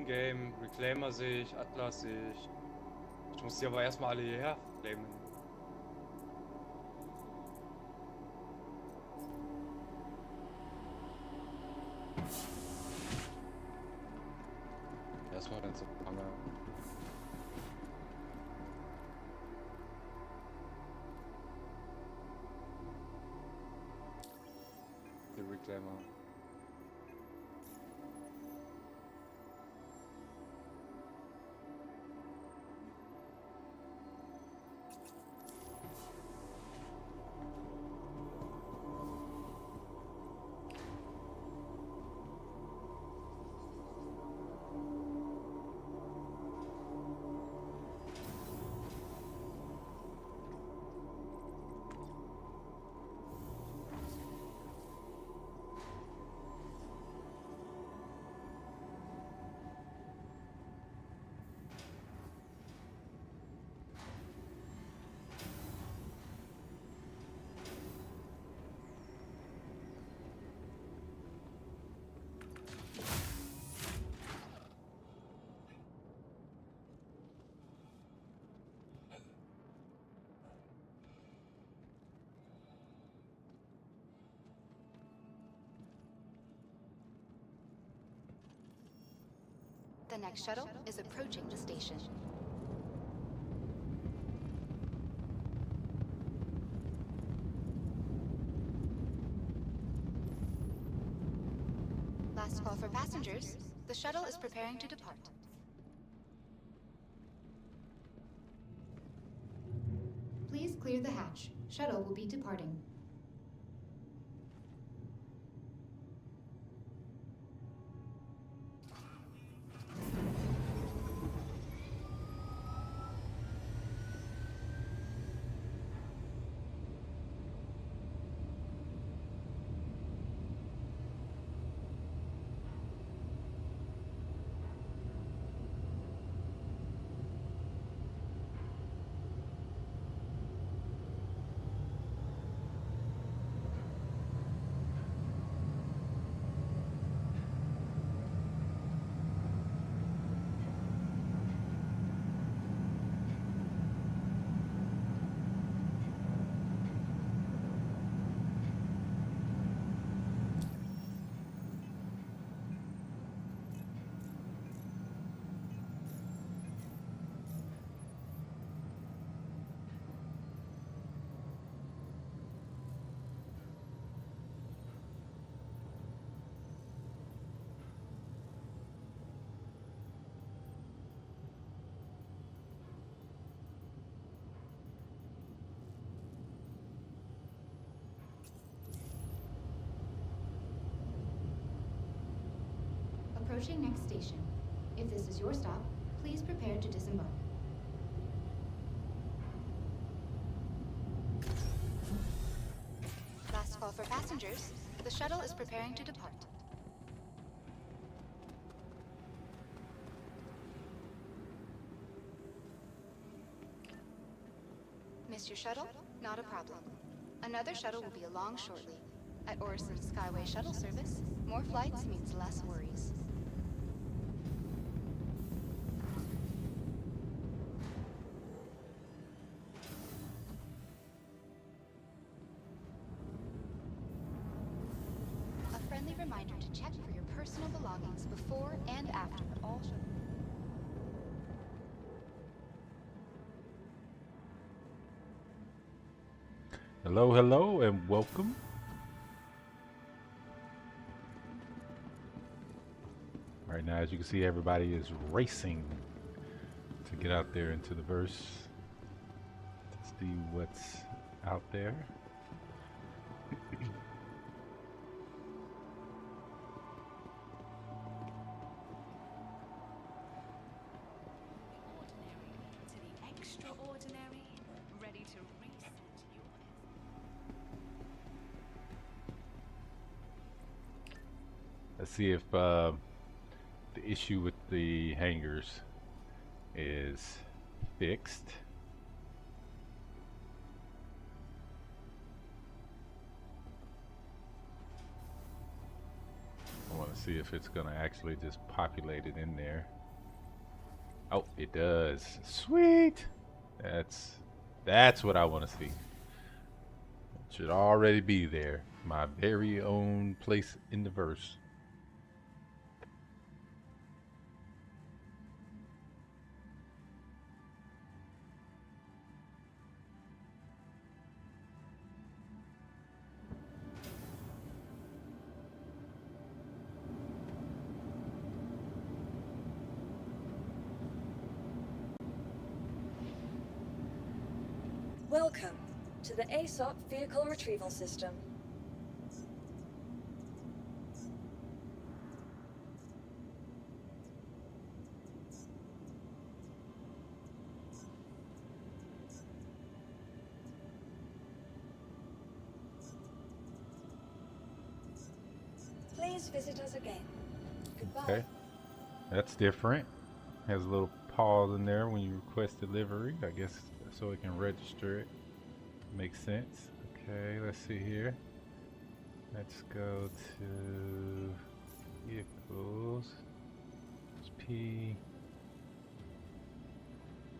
In-Game, Reclaimer sehe ich, Atlas sehe ich. Ich muss die aber erstmal alle hierher claimen. Erstmal den Zuhanger. Die Reclaimer. The next shuttle is approaching the station. Last call for passengers. The shuttle is preparing to depart. Please clear the hatch. Shuttle will be departing. Approaching next station. If this is your stop, please prepare to disembark. Last call for passengers. The shuttle is preparing to depart. Missed your shuttle? Not a problem. Another shuttle will be along shortly. At Orison's Skyway shuttle service, more flights means less worries. A friendly reminder to check for your personal belongings before and after all shuttles. Hello, hello, and welcome. Right now, as you can see, everybody is racing to get out there into the verse to see what's out there. Let's see if the issue with the hangars is fixed. I want to see if it's gonna actually just populate it in there. Oh, it does. Sweet. That's what I want to see. It should already be there. My very own place in the verse. Welcome to the ASOP Vehicle Retrieval System. Please visit us again. Goodbye. Okay. That's different. Has a little pause in there when you request delivery. I guess so it can register it. Makes sense. Okay, let's see here. Let's go to vehicles. There's P.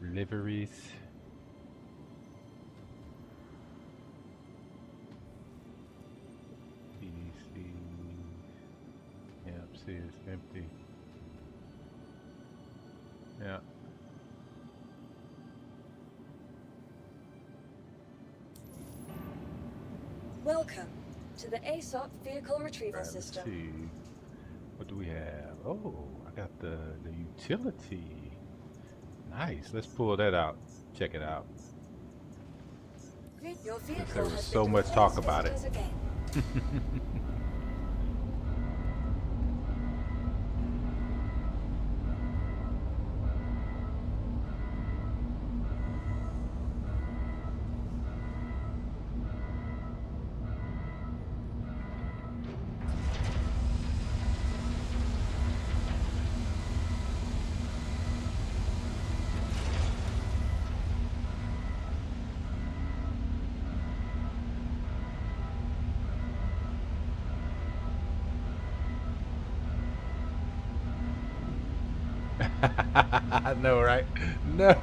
Deliveries. PDC. Yep, see it's empty. Yeah. Welcome to the ASOP Vehicle Retrieval Right, let's System. see. What do we have? Oh, I got the utility. Nice. Let's pull that out. Check it out. Your vehicle There was has so been much deployed. talk about Visit it. us again. I know, right? No.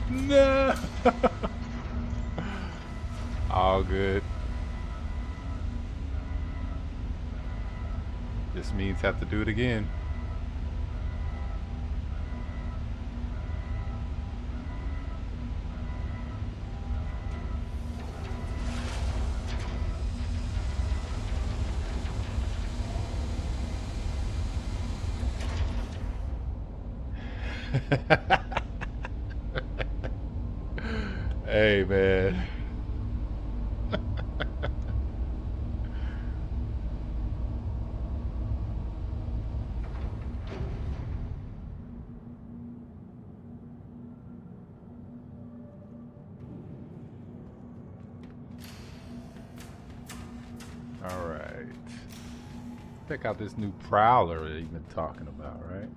No. All good. This means have to do it again. Hey, man. All right. Check out this new prowler that you've been talking about, right?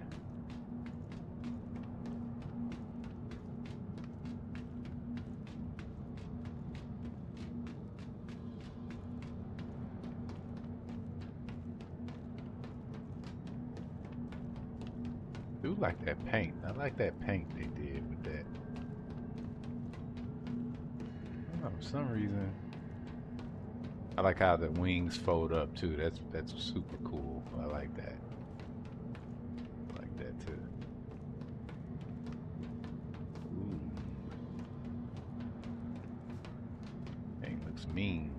Do like that paint. I like that paint they did with that. I don't know, for some reason. I like how the wings fold up too. That's super cool. I like that. I like that too. Ooh. Thing looks mean.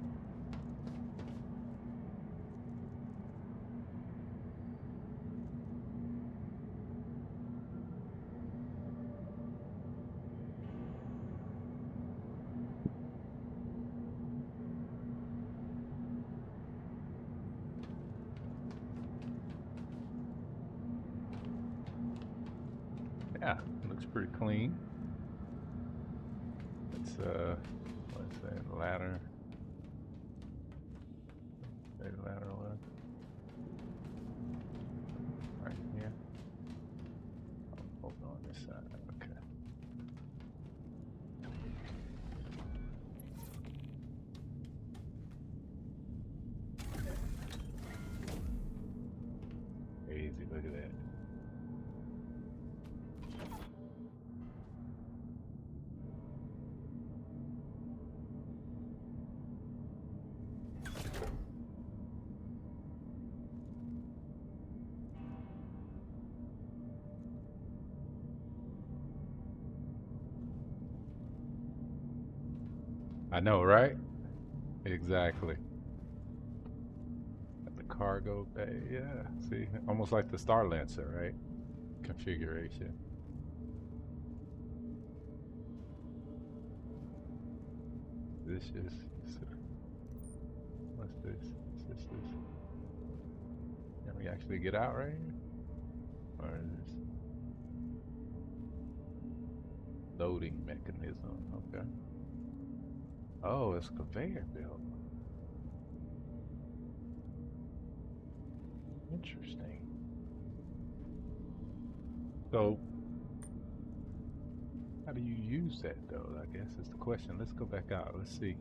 Yeah, looks pretty clean. It's what's that, ladder? Say ladder what? Right here. Oh, over on this side. Okay. I know, right? Exactly. At the cargo bay, yeah. See, almost like the Star Lancer, right? Configuration. This is. What's this? Is this? Can we actually get out right here? Or is this loading mechanism? Okay. Oh, it's a conveyor belt. Interesting. So, how do you use that though? I guess is the question. Let's go back out. Let's see.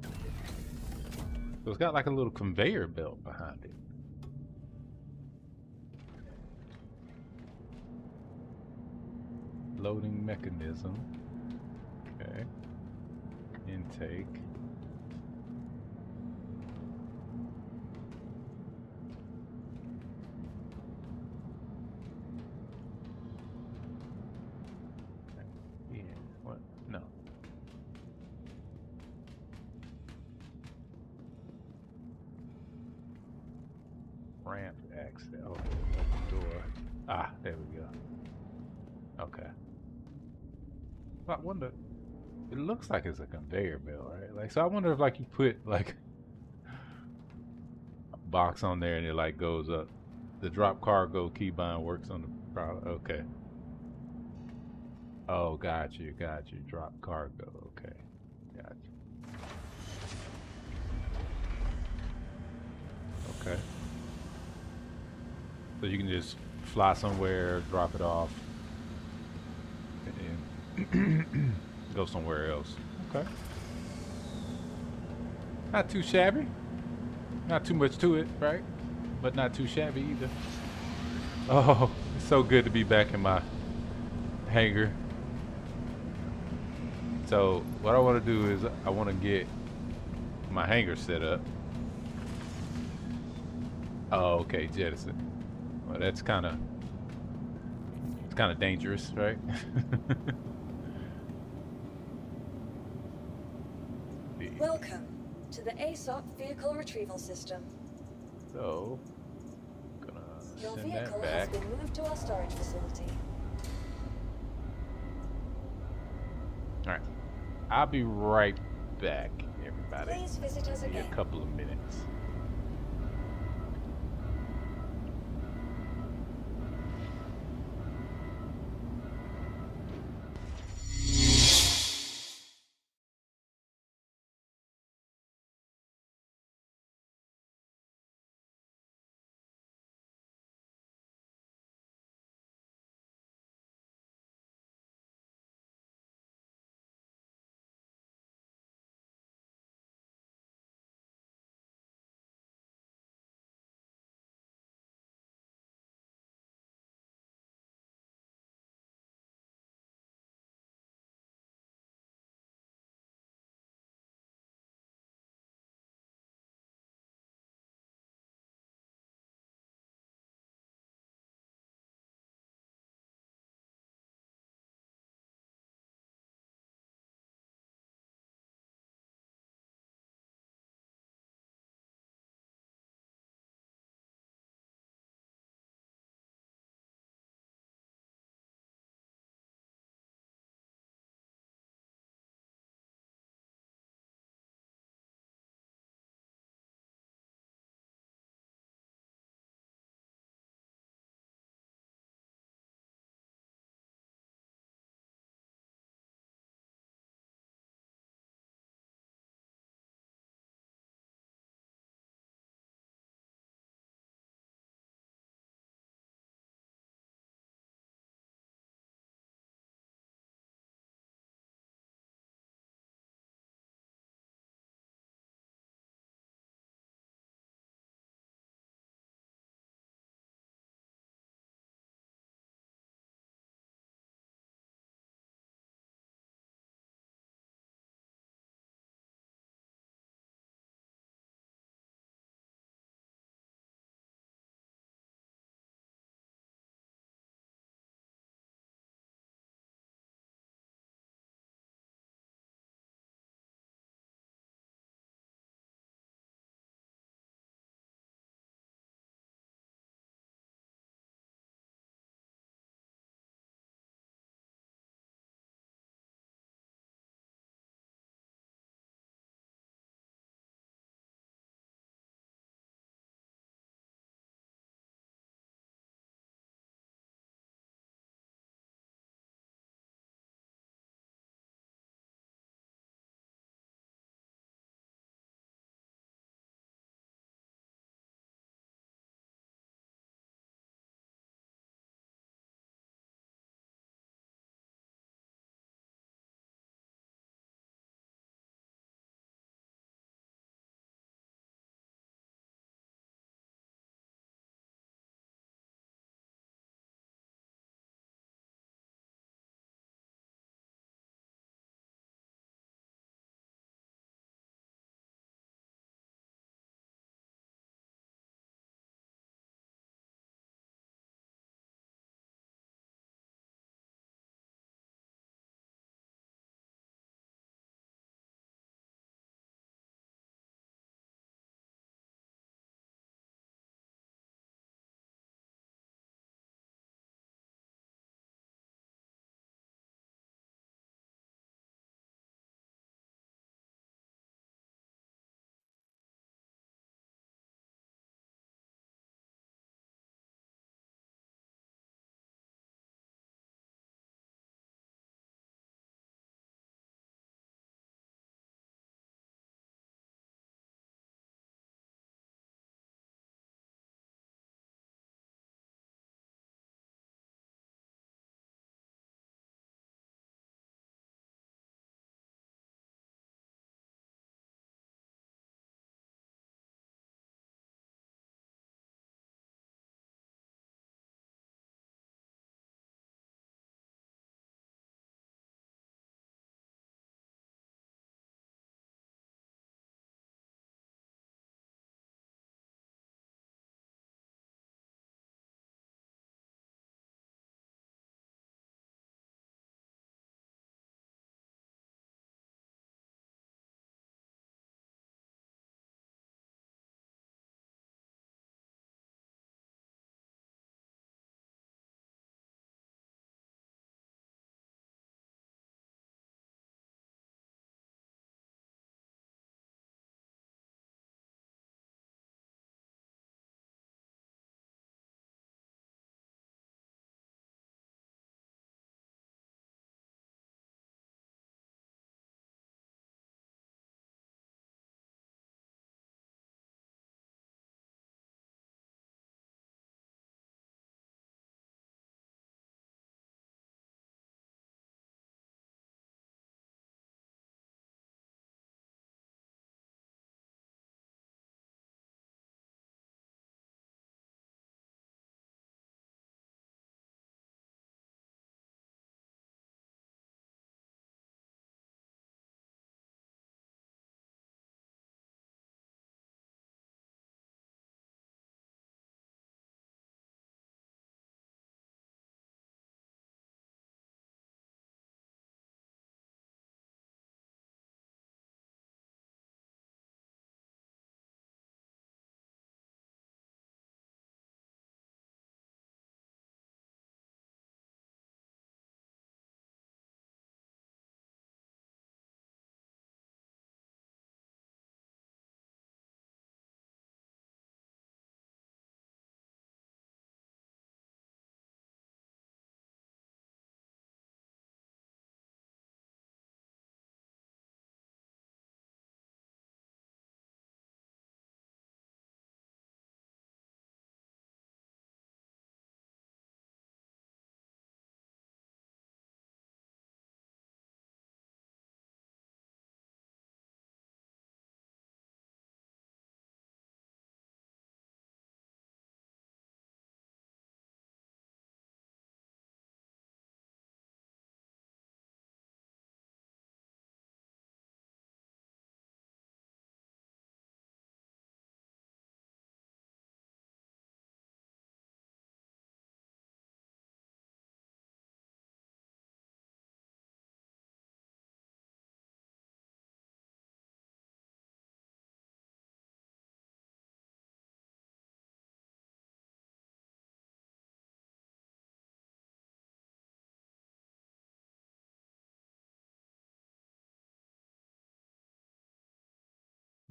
So it's got like a little conveyor belt behind it. Loading mechanism. Okay. Intake. Yeah. What? No. Ramp access. Oh, open door. Ah, there we go. Okay. I wonder. It looks like it's a conveyor belt, right? Like, so I wonder if like you put like a box on there and it like goes up. The drop cargo keybind works on the product. Okay. Oh, got you. Drop cargo. Okay. Got you. Okay. So you can just fly somewhere, drop it off, and go somewhere else. Okay. Not too shabby. Not too much to it, right? But not too shabby either. Oh, it's so good to be back in my hangar. So what I want to do is I want to get my hangar set up. Oh, okay, jettison. Well, it's kind of dangerous, right? Welcome to the ASOP vehicle retrieval system. So, gonna Your send vehicle that has back. been moved to our storage facility. All right, I'll be right back, everybody. Please visit us Maybe again. a couple of minutes.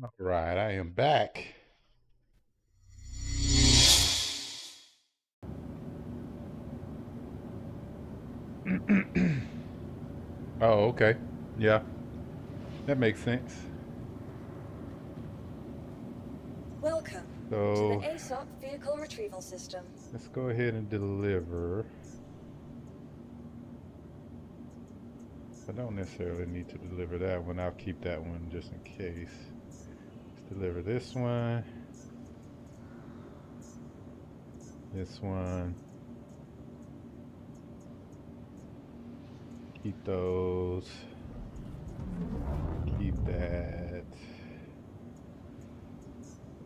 All right, I am back. Oh, okay. Yeah, that makes sense. Welcome to the So ASOP Vehicle Retrieval System. let's go ahead and deliver. I don't necessarily need to deliver that one. I'll keep that one just in case. Let's deliver this one. This one. Keep those. Keep that.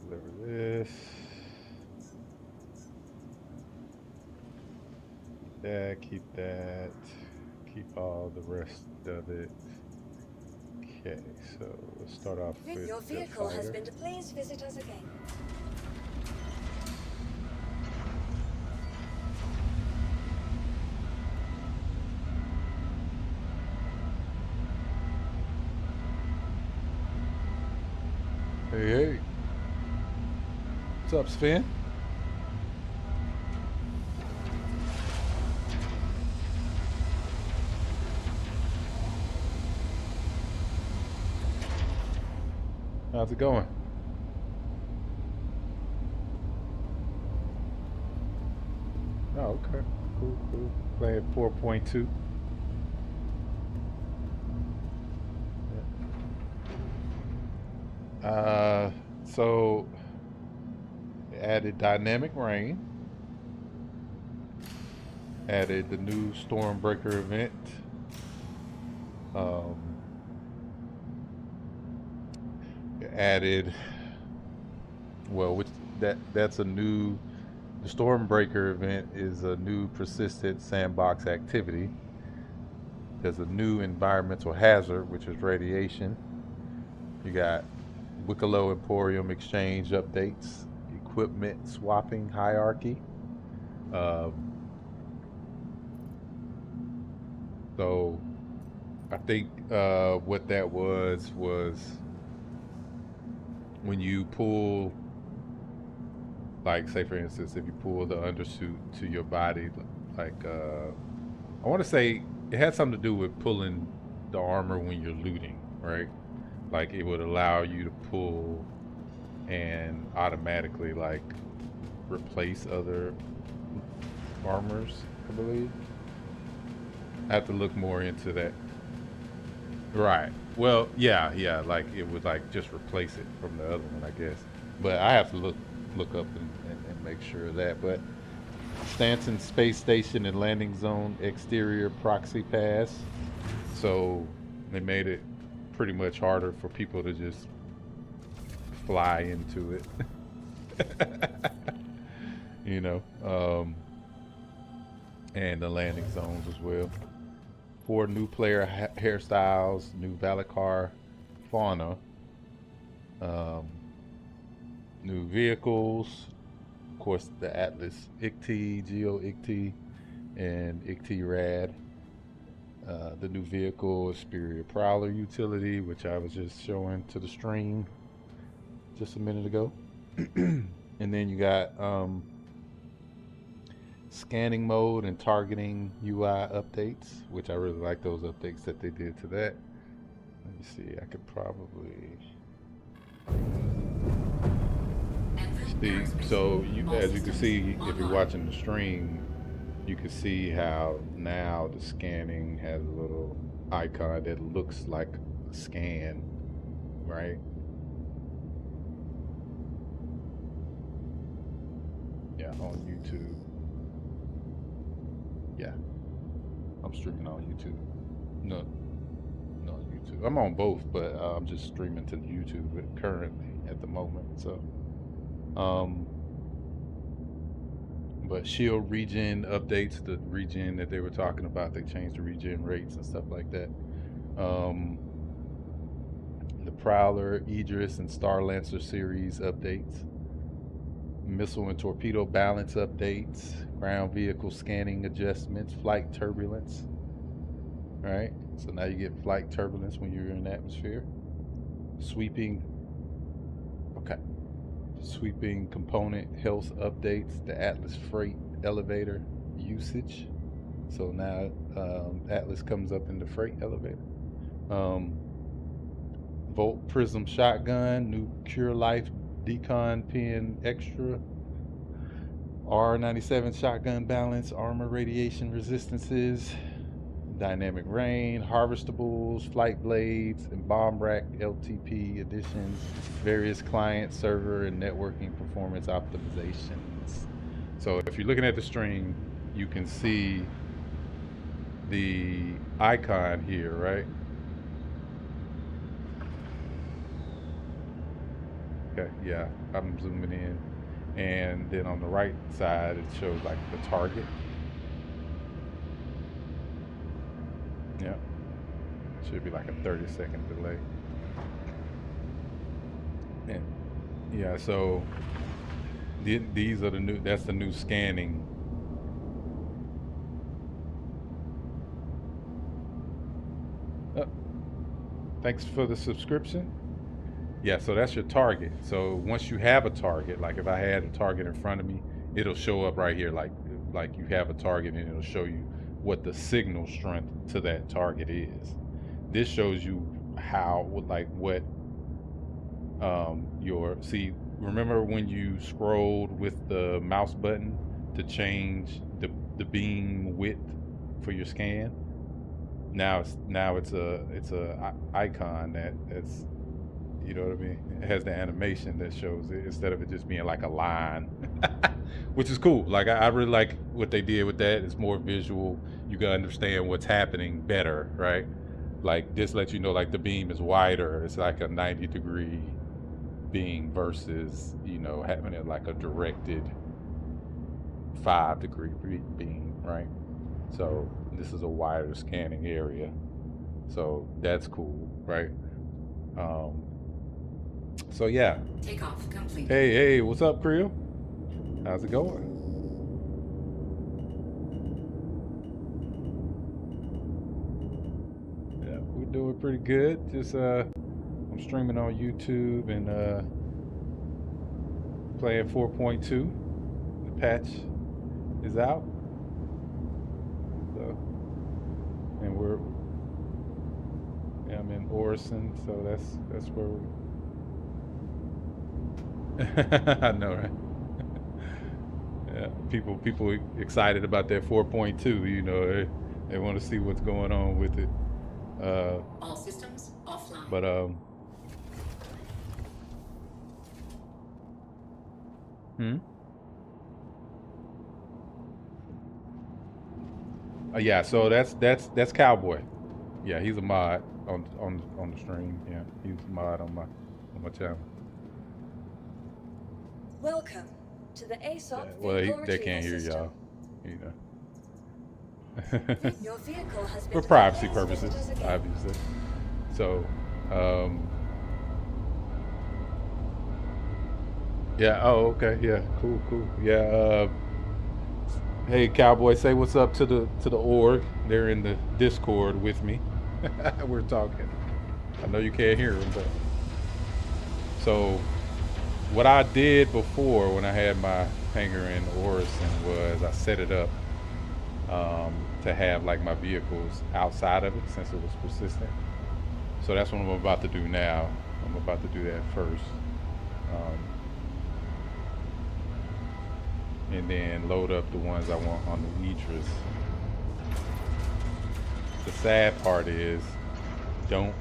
Deliver this. Keep that. Keep that. Keep all the rest of it. Okay, so let's start off with Your the vehicle has fighter. been to please visit us again. Hey, hey. What's up, Sven? How's it going? Oh, okay. Cool, cool. Playing 4.2. So added dynamic rain. Added the new Stormbreaker event. Added, well, which that's a new. The Stormbreaker event is a new persistent sandbox activity. There's a new environmental hazard, which is radiation. You got Wicklow Emporium exchange updates, equipment swapping hierarchy. So I think what that was when you pull, like, say for instance, if you pull the undersuit to your body, like I want to say it had something to do with pulling the armor when you're looting, right? Like it would allow you to pull and automatically like replace other armors, I believe. I have to look more into that. Right. Well, yeah, like it would like just replace it from the other one, I guess. But I have to look up and make sure of that. But Stanton Space Station and Landing Zone exterior proxy pass. So they made it pretty much harder for people to just fly into it. You know, and the landing zones as well. 4 new player hairstyles, new Valacar fauna, new vehicles, of course the Atlas ICT, Geo ICT, and ICT Rad. The new vehicle is Superior Prowler utility, which I was just showing to the stream just a minute ago. And then you got scanning mode and targeting UI updates, which I really like those updates that they did to that. Let me see, I could probably see. So as you can see, if you're watching the stream, you can see how now the scanning has a little icon that looks like a scan, right? Yeah, on YouTube. Yeah, I'm streaming on YouTube. No, YouTube. I'm on both, but I'm just streaming to YouTube currently at the moment. So, but Shield regen updates, the regen that they were talking about, they changed the regen rates and stuff like that. The Prowler, Idris, and Star Lancer series updates. Missile and torpedo balance updates, ground vehicle scanning adjustments, flight turbulence. All right, so now you get flight turbulence when you're in atmosphere. Sweeping Okay. Sweeping component health updates, the Atlas freight elevator usage. So now Atlas comes up in the freight elevator. Volt Prism shotgun, new Cure Life Decon Pen Extra, R97 shotgun balance, armor radiation resistances, dynamic rain, harvestables, flight blades, and bomb rack LTP additions, various client, server, and networking performance optimizations. So if you're looking at the stream, you can see the icon here, right? Okay, yeah, I'm zooming in. And then on the right side, it shows like the target. Yeah, should be like a 30-second delay. And yeah, so these are the new, that's the new scanning. Thanks for the subscription. Yeah, so that's your target. So once you have a target, like if I had a target in front of me, it'll show up right here, like you have a target, and it'll show you what the signal strength to that target is. This shows you how, like what remember when you scrolled with the mouse button to change the beam width for your scan? Now it's a icon that's, you know what I mean? It has the animation that shows it instead of it just being like a line, which is cool. Like I really like what they did with that. It's more visual. You can understand what's happening better, right? Like this lets you know like the beam is wider. It's like a 90-degree beam versus, you know, having it like a directed 5-degree beam, right? So this is a wider scanning area. So that's cool, right? So yeah. Takeoff complete. Hey, what's up, Creel? How's it going? Yeah, we're doing pretty good. Just I'm streaming on YouTube and playing 4.2. The patch is out. So, and I'm in Orison, so that's where we're I know, right? Yeah, people excited about that 4.2. You know, they want to see what's going on with it. All systems offline. But yeah. So that's Cowboy. Yeah, he's a mod on the stream. Yeah, he's a mod on my channel. Welcome to the ASOP Well, they can't hear y'all, you know. Your vehicle has been For privacy purposes, obviously. So, yeah. Oh, okay. Yeah. Cool. Yeah. Hey, Cowboy, say what's up to the org. They're in the Discord with me. We're talking. I know you can't hear them, but so. What I did before when I had my hangar in Orison was I set it up to have like my vehicles outside of it since it was persistent. So that's what I'm about to do now. I'm about to do that first. And then load up the ones I want on the Idris. The sad part is don't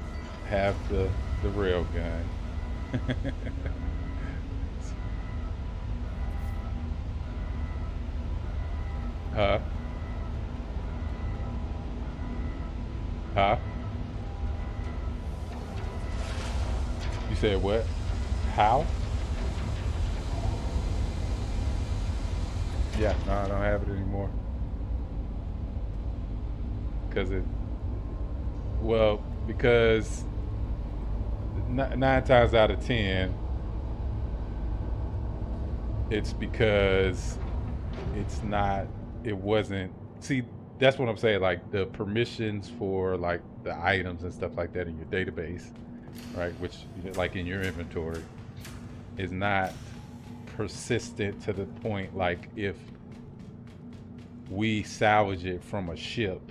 have the rail gun. Huh? You said what? How? Yeah, no, I don't have it anymore. Because 9 times out of 10, it's because it wasn't, see, that's what I'm saying, like the permissions for like the items and stuff like that in your database, right? Which like in your inventory, is not persistent to the point like if we salvage it from a ship,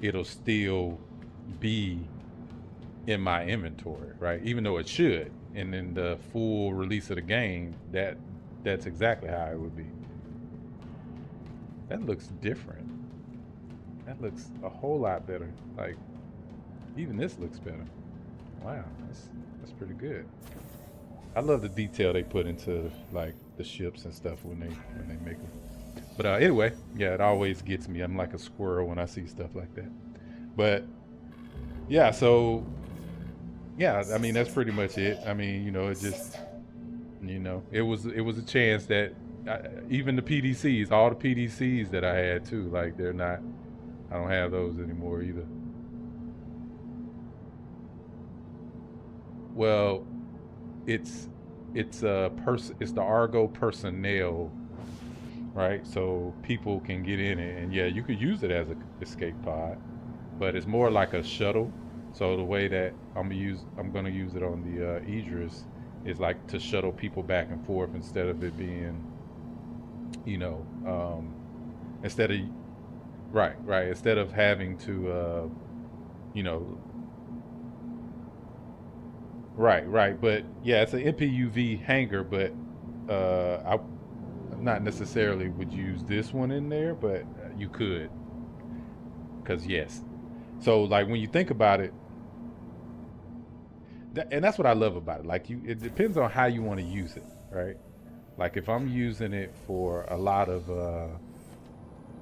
it'll still be in my inventory, right? Even though it should. And in the full release of the game, that's exactly how it would be. That looks different. That looks a whole lot better. Like, even this looks better. Wow, that's pretty good. I love the detail they put into like the ships and stuff when they make them. But anyway, yeah, it always gets me. I'm like a squirrel when I see stuff like that. But yeah, so yeah, I mean that's pretty much it. I mean, you know, it just, you know, it was a chance that even the PDCs, all the PDCs that I had too, like they're not. I don't have those anymore either. Well, it's the Argo personnel, right? So people can get in it, and yeah, you could use it as an escape pod, but it's more like a shuttle. So the way that I'm gonna use it on the Idris is like to shuttle people back and forth instead of it being, you know, instead of instead of having to, you know. Right. But yeah, it's an MPUV hangar, but I not necessarily would use this one in there, but you could, because yes. So like when you think about it, and that's what I love about it. Like it depends on how you want to use it, right? Like if I'm using it for a lot of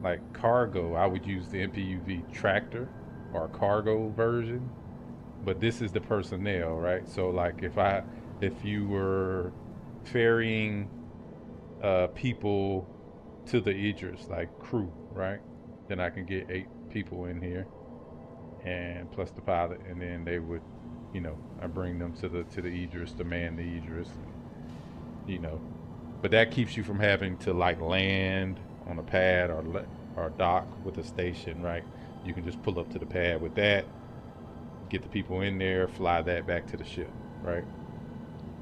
like cargo, I would use the MPUV tractor or cargo version. But this is the personnel, right? So like if you were ferrying people to the Idris, like crew, right? Then I can get 8 people in here, and plus the pilot, and then they would, you know, I bring them to the Idris to man the Idris, you know. But that keeps you from having to like land on a pad or dock with a station, right? You can just pull up to the pad with that. Get the people in there, fly that back to the ship, right?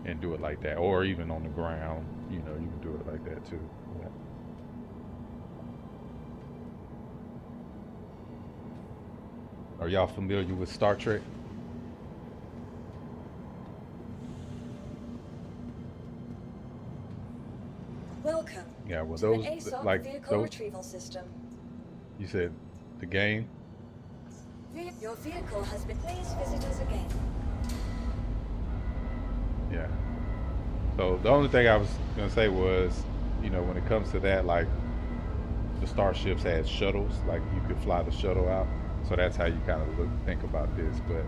And do it like that. Or even on the ground, you know, you can do it like that too. Yeah. Are y'all familiar with Star Trek? Welcome. Yeah, well to those the ASOP like vehicle those. retrieval system. You said the game? Your vehicle has been. Please visit us again. Yeah. So the only thing I was gonna say was, you know, when it comes to that, like the starships had shuttles, like you could fly the shuttle out. So that's how you kind of think about this, but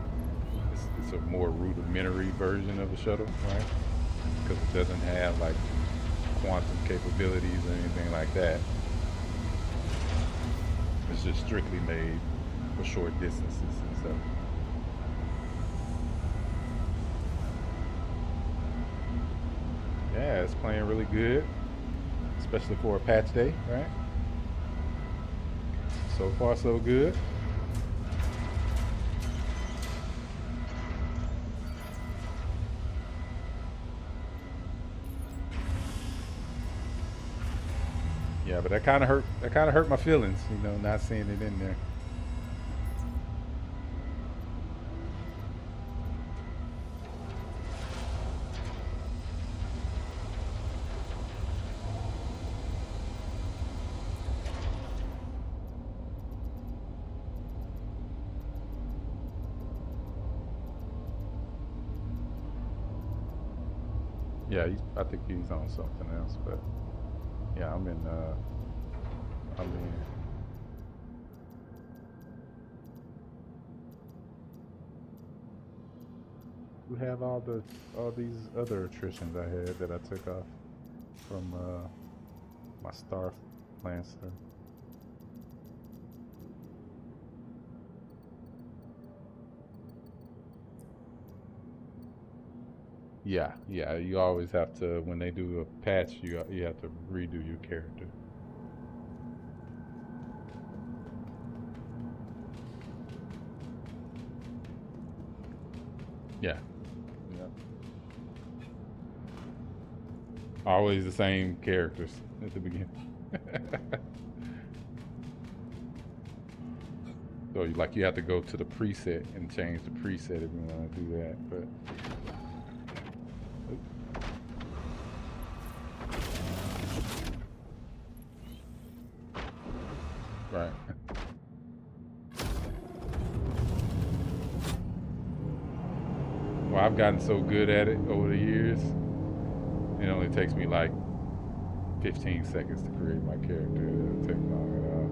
it's a more rudimentary version of a shuttle, right? Because it doesn't have like quantum capabilities or anything like that. It's just strictly made for short distances and stuff. Yeah, it's playing really good, especially for a patch day, right? So far, so good. Yeah, but that kind of hurt my feelings, you know, not seeing it in there. Yeah, I think he's on something else, but yeah, I'm in. We have all these other attritions I had that I took off from my Star Lancer. Yeah, you always have to, when they do a patch, you have to redo your character. Yeah. Always the same characters at the beginning. So like you have to go to the preset and change the preset if you want to do that. But right. Well, I've gotten so good at it over the years. It only takes me like 15 seconds to create my character. It doesn't take long at all.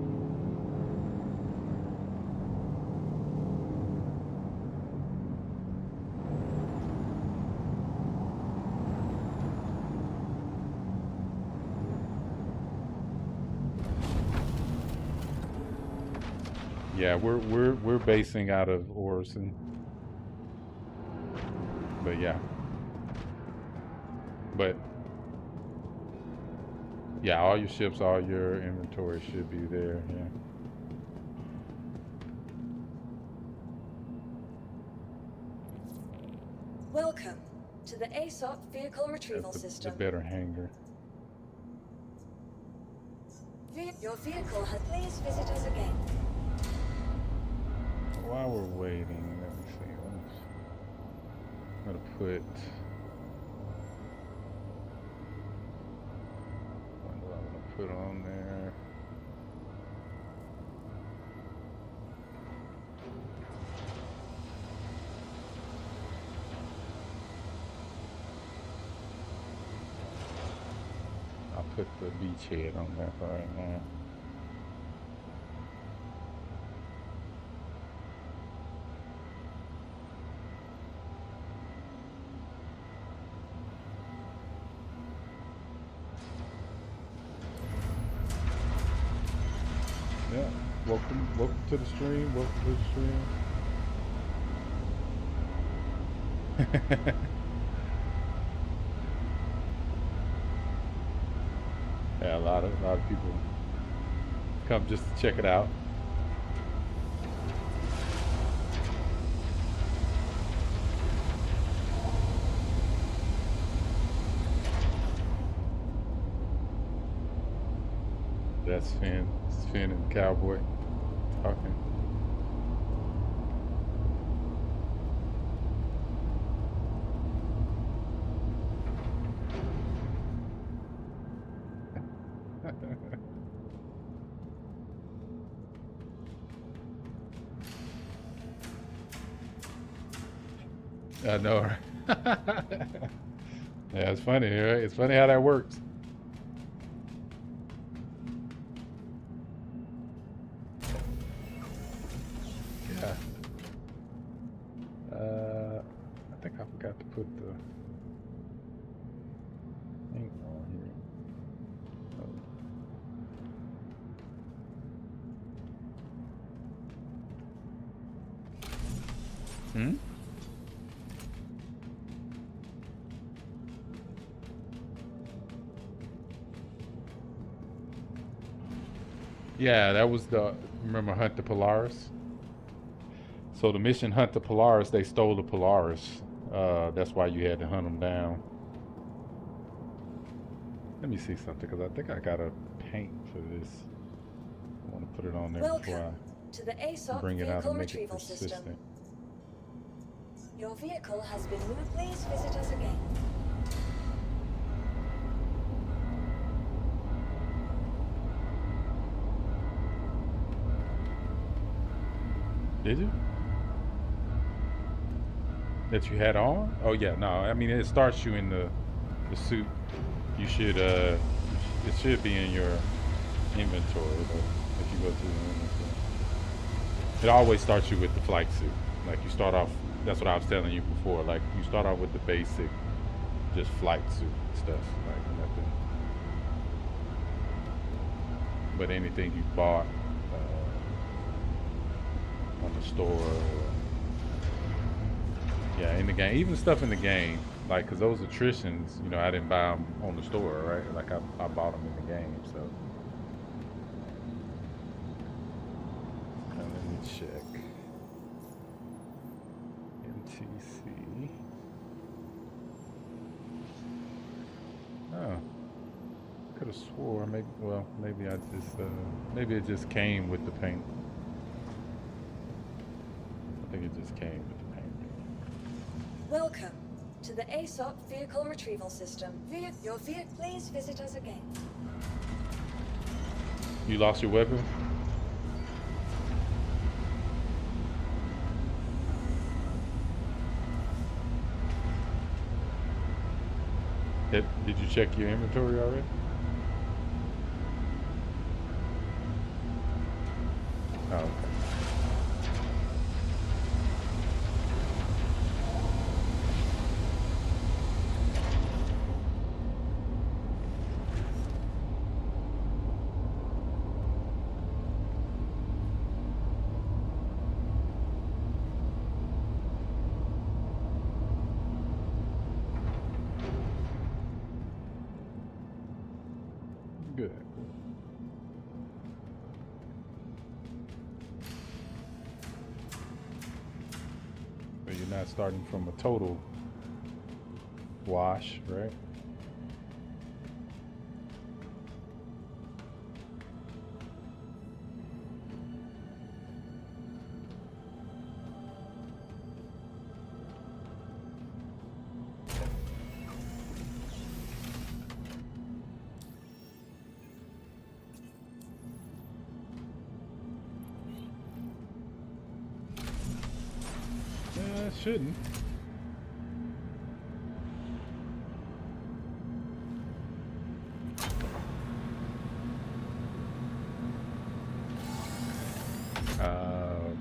Yeah, we're basing out of Orison. But yeah. But yeah, all your ships, all your inventory should be there, yeah. Welcome to the ASOP vehicle retrieval system. The better hangar. Your vehicle has... Please visit us again. While we're waiting, let me see. I'm gonna put... What do I want to put on there? I'll put the beachhead on there for right now. Yeah, welcome to the stream. Welcome to the stream. Yeah, a lot of people come just to check it out. That's Finn. It's Finn and Cowboy talking. I know, right? Yeah, it's funny, right? It's funny how that works. Yeah. I think I forgot to put the thing on here. Oh. Hmm? Yeah, that was the, remember Hunt the Polaris? So the mission Hunt the Polaris, they stole the Polaris. That's why you had to hunt them down. Let me see something, because I think I got a paint for this. I want to put it on there before to the ASOP bring it out vehicle and make it retrieval persistent. system. Your vehicle has been moved. Please visit us again. Did you? That you had on? Oh yeah, no. I mean, it starts you in the suit. You should it should be in your inventory though, if you go to the inventory. It always starts you with the flight suit. Like you start off. That's what I was telling you before. Like you start off with the basic, just flight suit stuff. Like nothing. But anything you bought on the store, or, yeah, in the game, even stuff in the game, like, because those attritions, you know, I didn't buy them on the store, right? Like I bought them in the game, so. Now let me check. MTC. Oh, could have swore maybe. Well, maybe I just maybe it just came with the paint. I think it just came with the paint. Welcome to the ASOP Vehicle Retrieval System. Your vehicle, please visit us again. You lost your weapon? Did you check your inventory already? Oh, okay. Good. So you're not starting from a total wash, right? It shouldn't.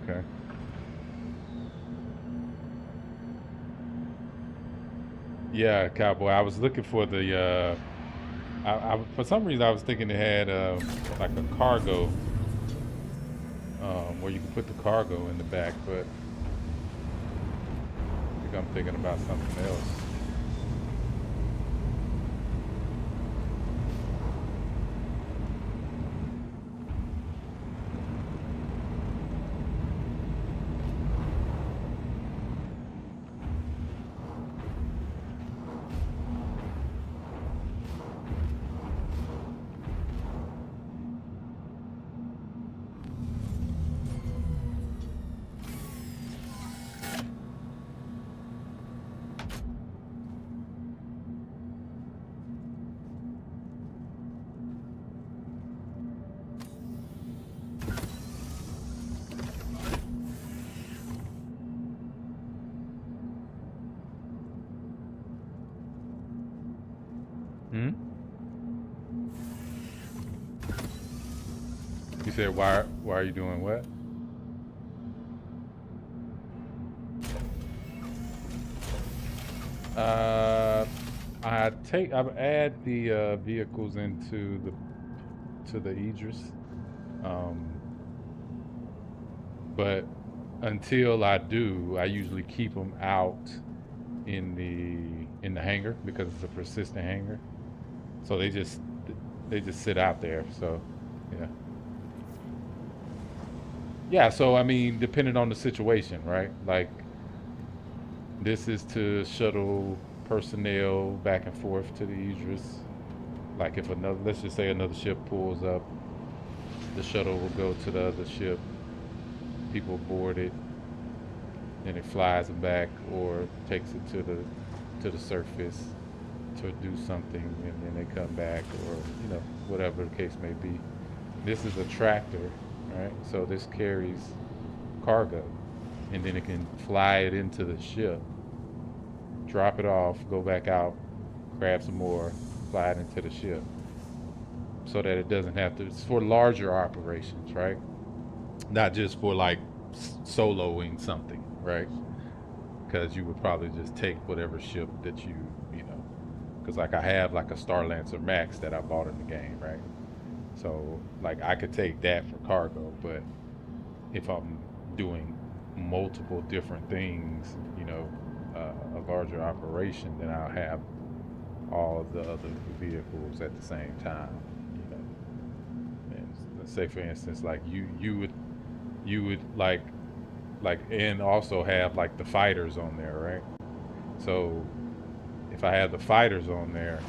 Okay. Yeah, cowboy. I was looking for the. For some reason I was thinking it had like a cargo, where you can put the cargo in the back, but I think I'm thinking about something else. Hmm? You said why are you doing what? I add the vehicles into the Idris, but until I do, I usually keep them out in the hangar because it's a persistent hangar. So they just sit out there. So yeah. Yeah, so I mean, depending on the situation, right? Like this is to shuttle personnel back and forth to the Idris. Like if let's just say another ship pulls up, the shuttle will go to the other ship, people board it, then it flies them back or takes it to the surface to do something, and then they come back, or whatever the case may be. This is a tractor, right? So this carries cargo, and then it can fly it into the ship, drop it off, go back out, grab some more, fly it into the ship, so that it doesn't have to. It's for larger operations, right? Not just for like soloing something, right? Because you would probably just take whatever ship that because like I have like a Starlancer Max that I bought in the game, right? So like I could take that for cargo, but if I'm doing multiple different things, a larger operation, then I'll have all of the other vehicles at the same time, And let's say for instance, like you would like and also have like the fighters on there, right? So if I have the fighters on there,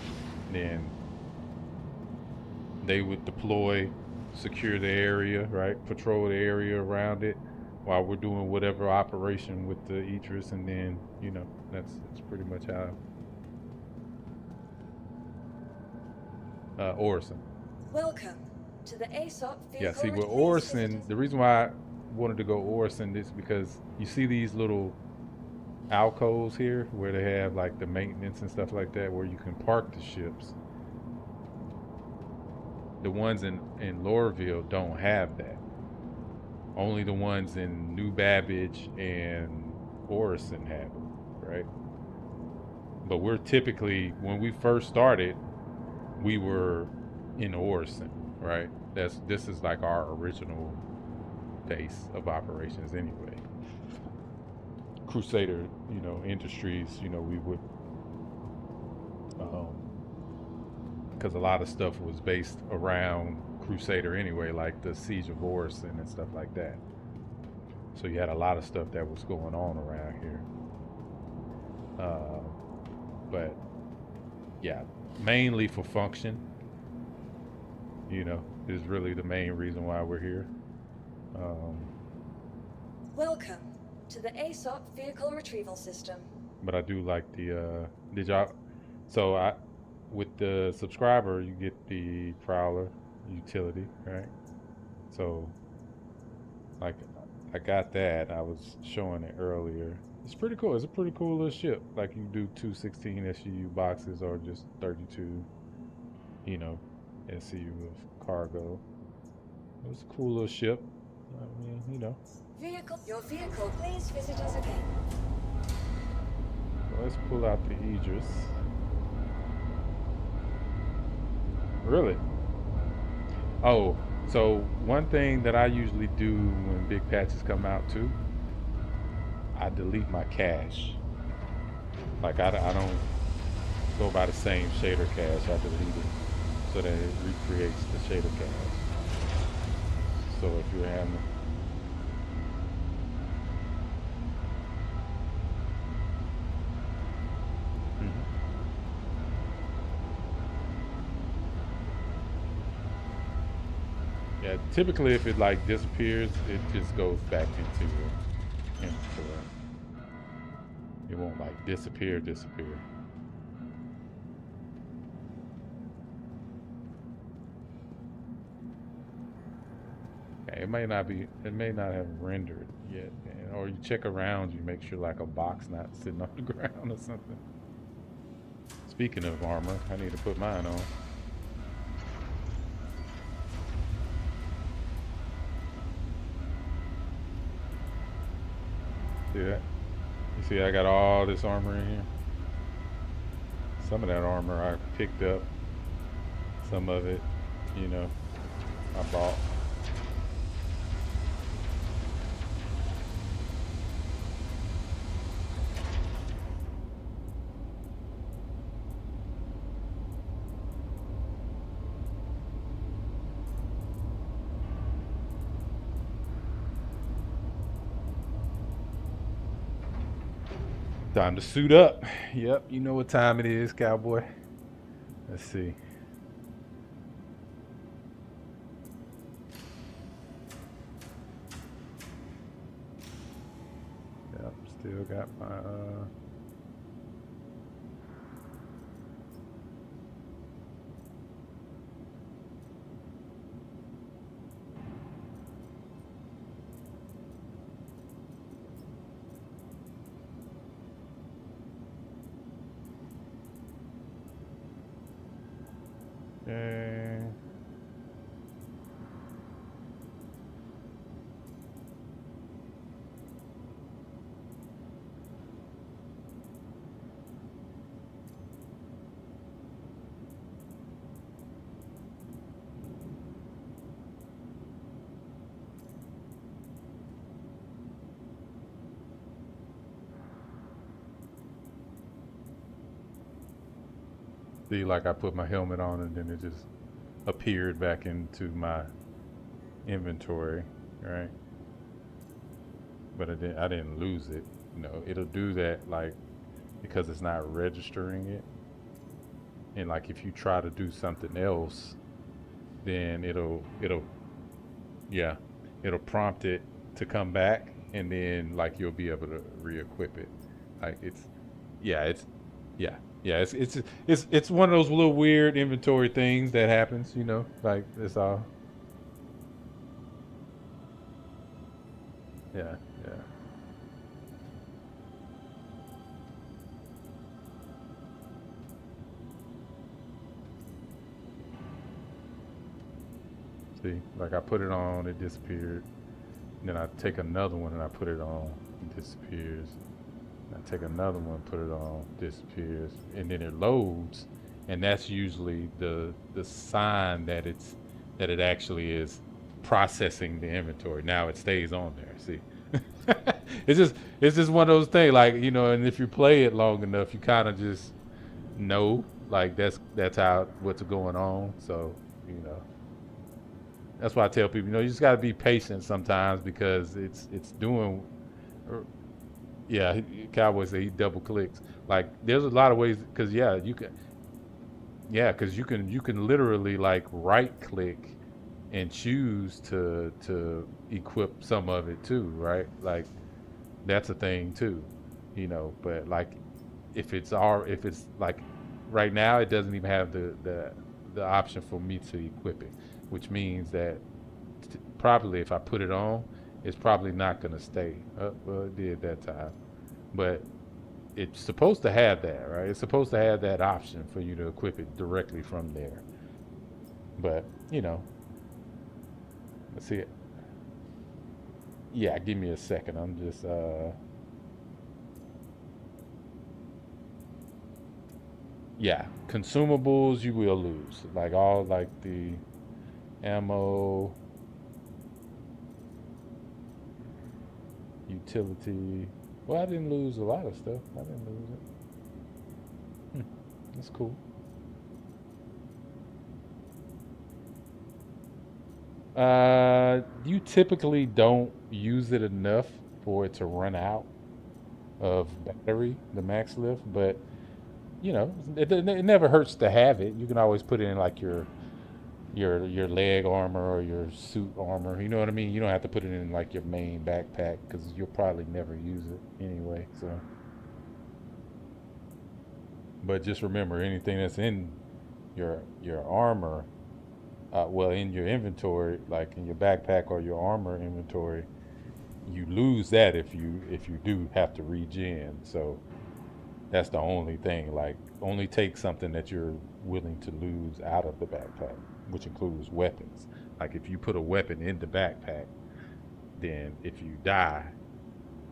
then they would deploy, secure the area, right? Patrol the area around it while we're doing whatever operation with the Idris, and then, you know, that's pretty much how. Orison. Welcome to the ASOP vehicle. Yeah, see, with please Orison, visit us. the reason why I wanted to go Orison is because you see these little alcoves here where they have like the maintenance and stuff like that, where you can park the ships. The ones in Lorville don't have that. Only the ones in New Babbage and Orison have it, right? But we're typically, when we first started, we were in Orison, right? This is like our original base of operations anyway. Crusader, you know, Industries, you know, we would, because a lot of stuff was based around Crusader anyway, like the Siege of Orison and stuff like that. So you had a lot of stuff that was going on around here. But yeah, mainly for function, you know, is really the main reason why we're here. Welcome to the ASOP vehicle retrieval system. But I do like the, did y'all, so with the subscriber, you get the Prowler utility, right? So, like, I got that. I was showing it earlier. It's pretty cool. It's a pretty cool little ship. Like, you do 2 16 SUU boxes or just 32, you know, SCU of cargo. It was a cool little ship. I mean, you know. Your vehicle, please visit us again. So let's pull out the Idris. Really? Oh, so one thing that I usually do when big patches come out too, I delete my cache. Like I don't go by the same shader cache. I delete it so that it recreates the shader cache. So if you're having yeah, typically if it like disappears, it just goes back into your inventory. It won't like disappear. Yeah, it may not have rendered yet, man. Or you check around, you make sure like a box not sitting on the ground or something. Speaking of armor, I need to put mine on. See that? You see I got all this armor in here? Some of that armor I picked up. Some of it, you know, I bought. Time to suit up. Yep, you know what time it is, cowboy. Let's see. Yep, still got my see, like I put my helmet on and then it just appeared back into my inventory, right? But I didn't lose it. You know, it'll do that like because it's not registering it. And like if you try to do something else, then yeah, it'll prompt it to come back, and then like you'll be able to re-equip it. Like yeah, yeah, yeah. It's one of those little weird inventory things that happens. You know, like it's all. Yeah, yeah. See, like I put it on, it disappeared. And then I take another one and I put it on, it disappears. I take another one, put it on, disappears, and then it loads, and that's usually the sign that it actually is processing the inventory. Now it stays on there. See, it's just one of those things, like, you know. And if you play it long enough, you kind of just know, like that's how what's going on. So, you know, that's why I tell people, you know, you just got to be patient sometimes, because it's doing. Yeah, Cowboy said he double clicks. Like, there's a lot of ways, because you can. Yeah, because you can literally like right click and choose to equip some of it too, right? Like, that's a thing too, you know. But like, if it's like right now, it doesn't even have the option for me to equip it, which means that probably if I put it on, it's probably not going to stay. Well, it did that time, but it's supposed to have that, right? It's supposed to have that option for you to equip it directly from there. But, you know, let's see it. Yeah, give me a second. I'm just yeah, consumables you will lose. Like all like the ammo, utility. Well, I didn't lose a lot of stuff. I didn't lose it. That's cool. You typically don't use it enough for it to run out of battery, the max lift, but you know, it never hurts to have it. You can always put it in like your leg armor or your suit armor. You know what I mean? You don't have to put it in like your main backpack, because you'll probably never use it anyway. So, but just remember, anything that's in your armor, well, in your inventory, like in your backpack or your armor inventory, you lose that if you do have to regen. So that's the only thing. Like, only take something that you're willing to lose out of the backpack, which includes weapons. Like, if you put a weapon in the backpack, then if you die,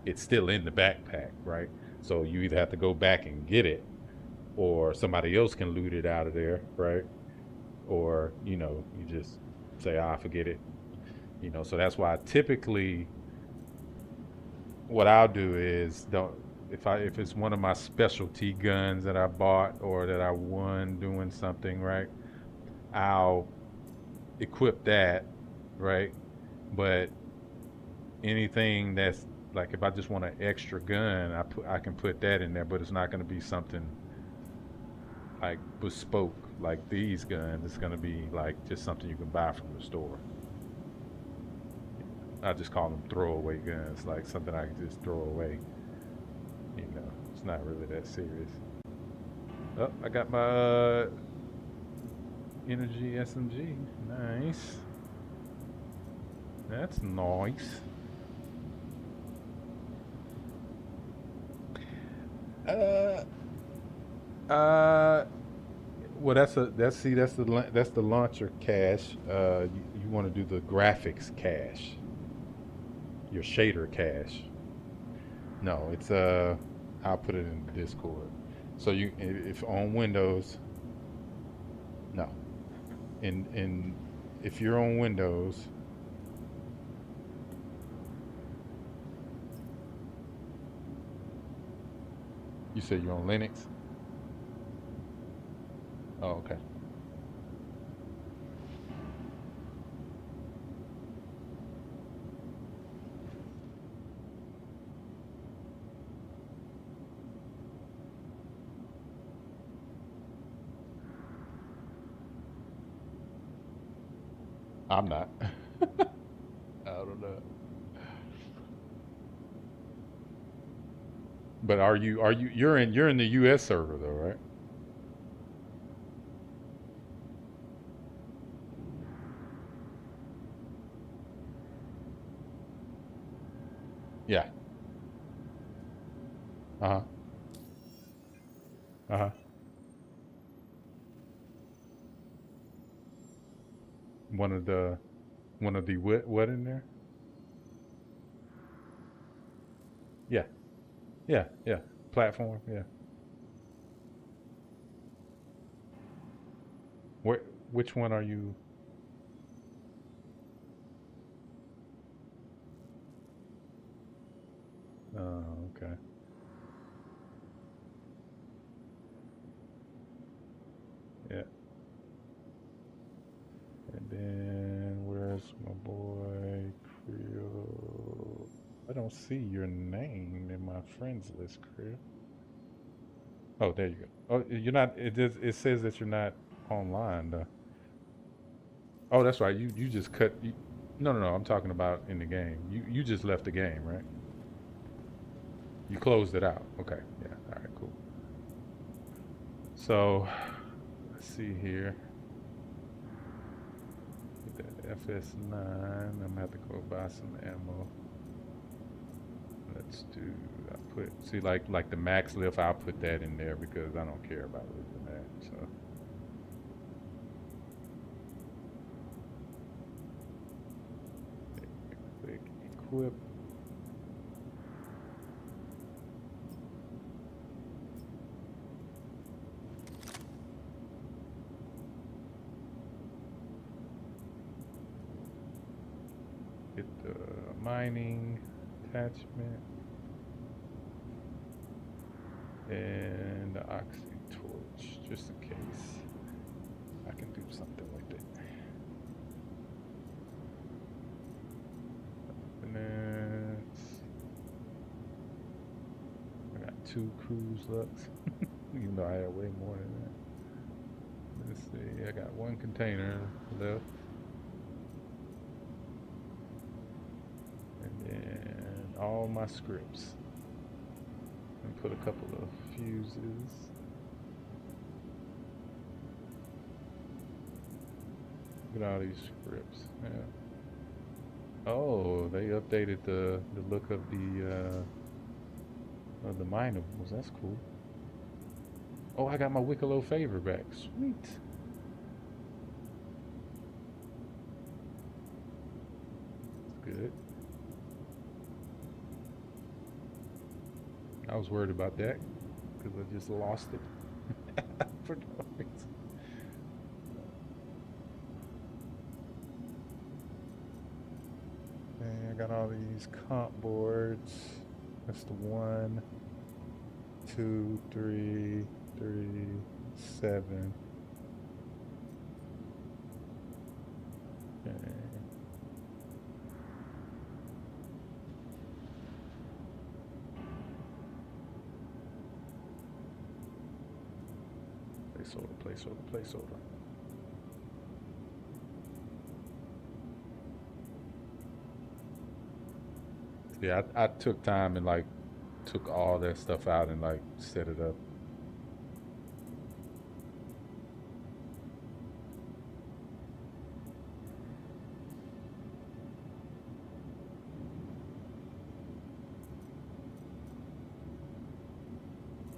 it's still in the backpack, right? So you either have to go back and get it, or somebody else can loot it out of there, right? Or, you know, you just say, forget it. You know, so that's why typically what I'll do is, if it's one of my specialty guns that I bought or that I won doing something, right, I'll equip that, right? But anything that's like, if I just want an extra gun, I can put that in there, but it's not going to be something like bespoke like these guns. It's going to be like just something you can buy from the store. I just call them throwaway guns, like something I can just throw away. You know, it's not really that serious. Oh, I got my energy SMG. Nice. That's nice. Well, that's the launcher cache. You want to do the graphics cache, your shader cache. No, it's I'll put it in Discord. So if on Windows, no, if you're on Windows, you said you're on Linux. Oh, okay. I'm not. I don't know. But you're in the US server though, right? Yeah. Uh-huh. Uh-huh. One of the what in there? Yeah. Yeah, yeah. Platform, yeah. Where which one are you? Oh, okay. Yeah. And then where's my boy Creel? I don't see your name in my friends list, Creel. Oh, there you go. Oh, you're not. It says that you're not online, though. Oh, that's right. You just cut. No, no, no. I'm talking about in the game. You just left the game, right? You closed it out. Okay. Yeah. All right. Cool. So let's see here. Get that FS9. I'm gonna have to go buy some ammo. Let's do. I put see like the max lift. I'll put that in there because I don't care about losing that. So click equip. Get the mining attachment and the oxy torch, just in case I can do something with it. And then I got 2 cruise lux, even though I had way more than that. Let's see, I got 1 container left. And then all my scripts. And put a couple of fuses. Look at all these scripts. Yeah. Oh, they updated the look of the minables. That's cool. Oh, I got my Wicklow favor back. Sweet. That's good. I was worried about that because I just lost it for no reason. And I got all these comp boards. That's the 1, 2, 3, 7. Okay. Placeholder. Yeah, I took time and like took all that stuff out and like set it up.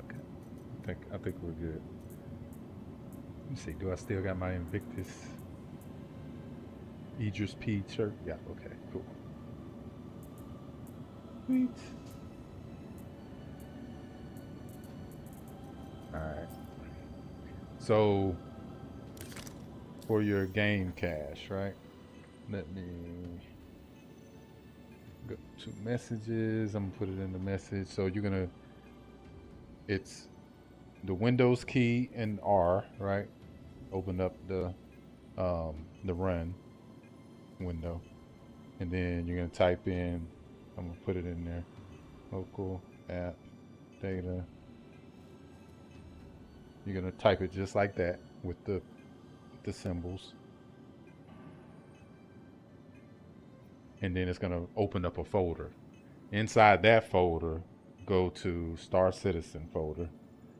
Okay. I think we're good. Let me see, do I still got my Invictus Idris P shirt? Yeah, okay, cool. Sweet. Alright. So for your game cache, right? Let me go to messages. I'm gonna put it in the message. So you're gonna it's the Windows key and R, right? Open up the run window, and then you're gonna type in. I'm gonna put it in there. Local app data. You're gonna type it just like that with the symbols. and then it's gonna open up a folder. Inside that folder, go to Star Citizen folder.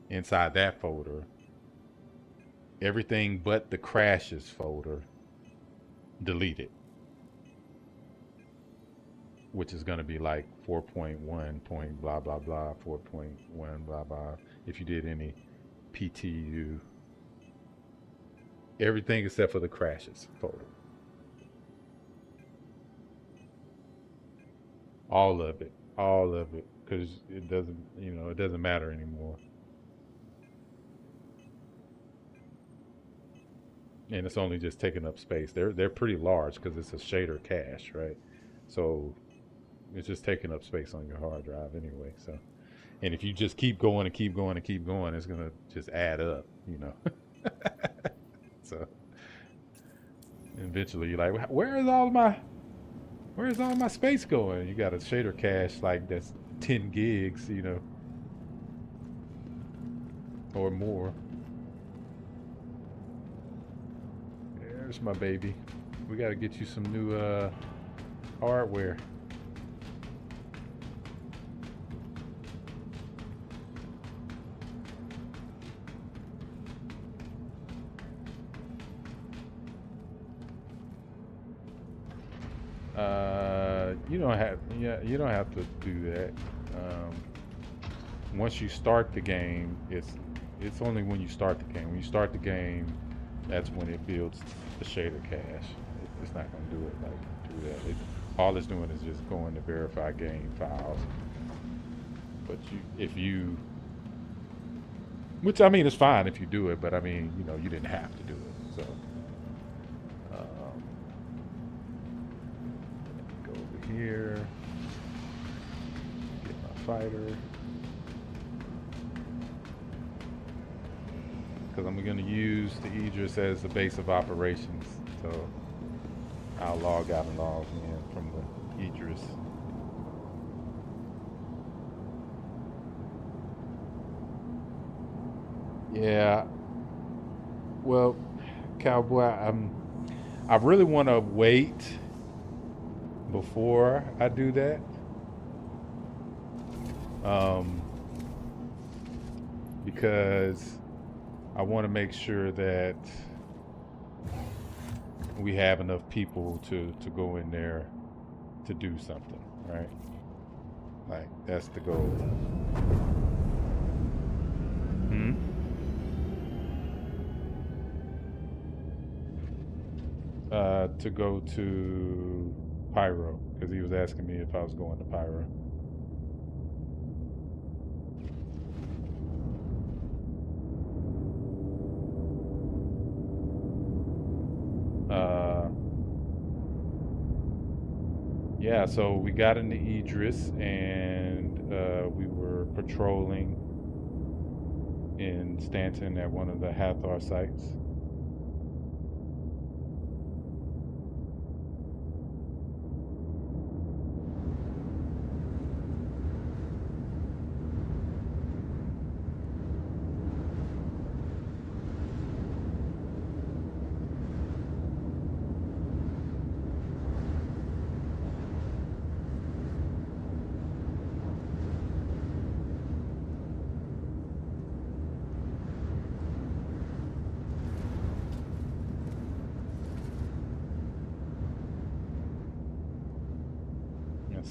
Inside that folder, everything but the crashes folder, delete it. Which is going to be like 4.1 point blah blah blah, 4.1 blah blah. If you did any PTU, everything except for the crashes folder. All of it, because it doesn't, it doesn't matter anymore. And it's only just taking up space. They're pretty large because it's a shader cache, right? So it's just taking up space on your hard drive anyway. So, and if you just keep going and keep going and keep going, it's gonna just add up, So eventually you're like, where's all my space going? You got a shader cache like that's 10 gigs, or more. There's my baby. We got to get you some new hardware. You don't have to do that. Once you start the game, it's only when you start the game. When you start the game, that's when it builds the shader cache. It's not going to do it like through that. All it's doing is just going to verify game files. But which I mean is fine if you do it, but I mean, you didn't have to do it. So go over here, get my fighter. Because I'm going to use the Idris as the base of operations. So I'll log out and log in from the Idris. Yeah. Well, Cowboy, I really want to wait before I do that. Because I want to make sure that we have enough people to go in there to do something, right? Like, that's the goal. To go to Pyro, because he was asking me if I was going to Pyro. Yeah, so we got into Idris and we were patrolling in Stanton at one of the Hathor sites.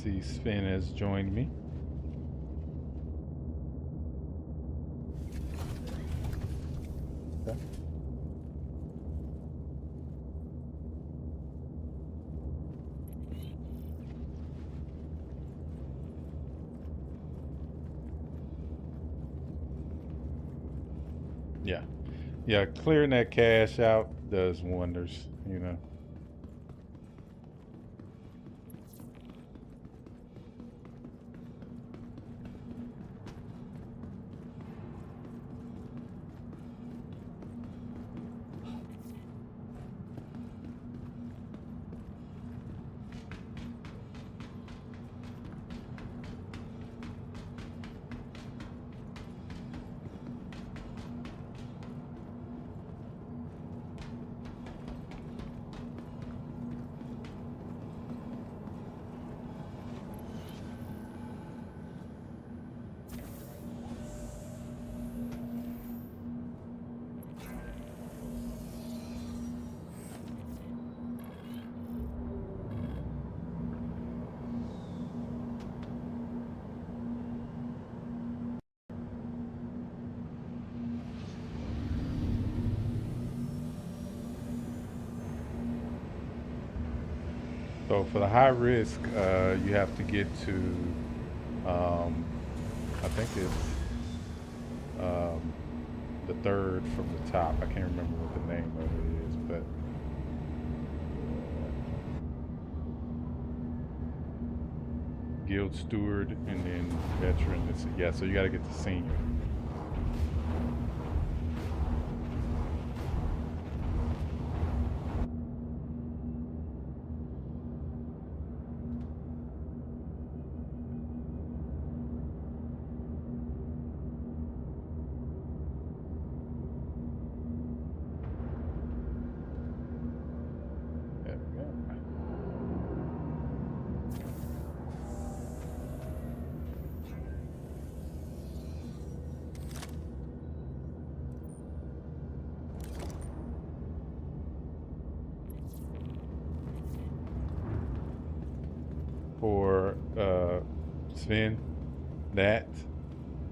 See, Sven has joined me. Okay. Yeah, clearing that cache out does wonders, So for the high risk, you have to get to, I think it's the third from the top. I can't remember what the name of it is, but Guild Steward and then Veteran. Yeah, so you got to get to Senior. For Sven, that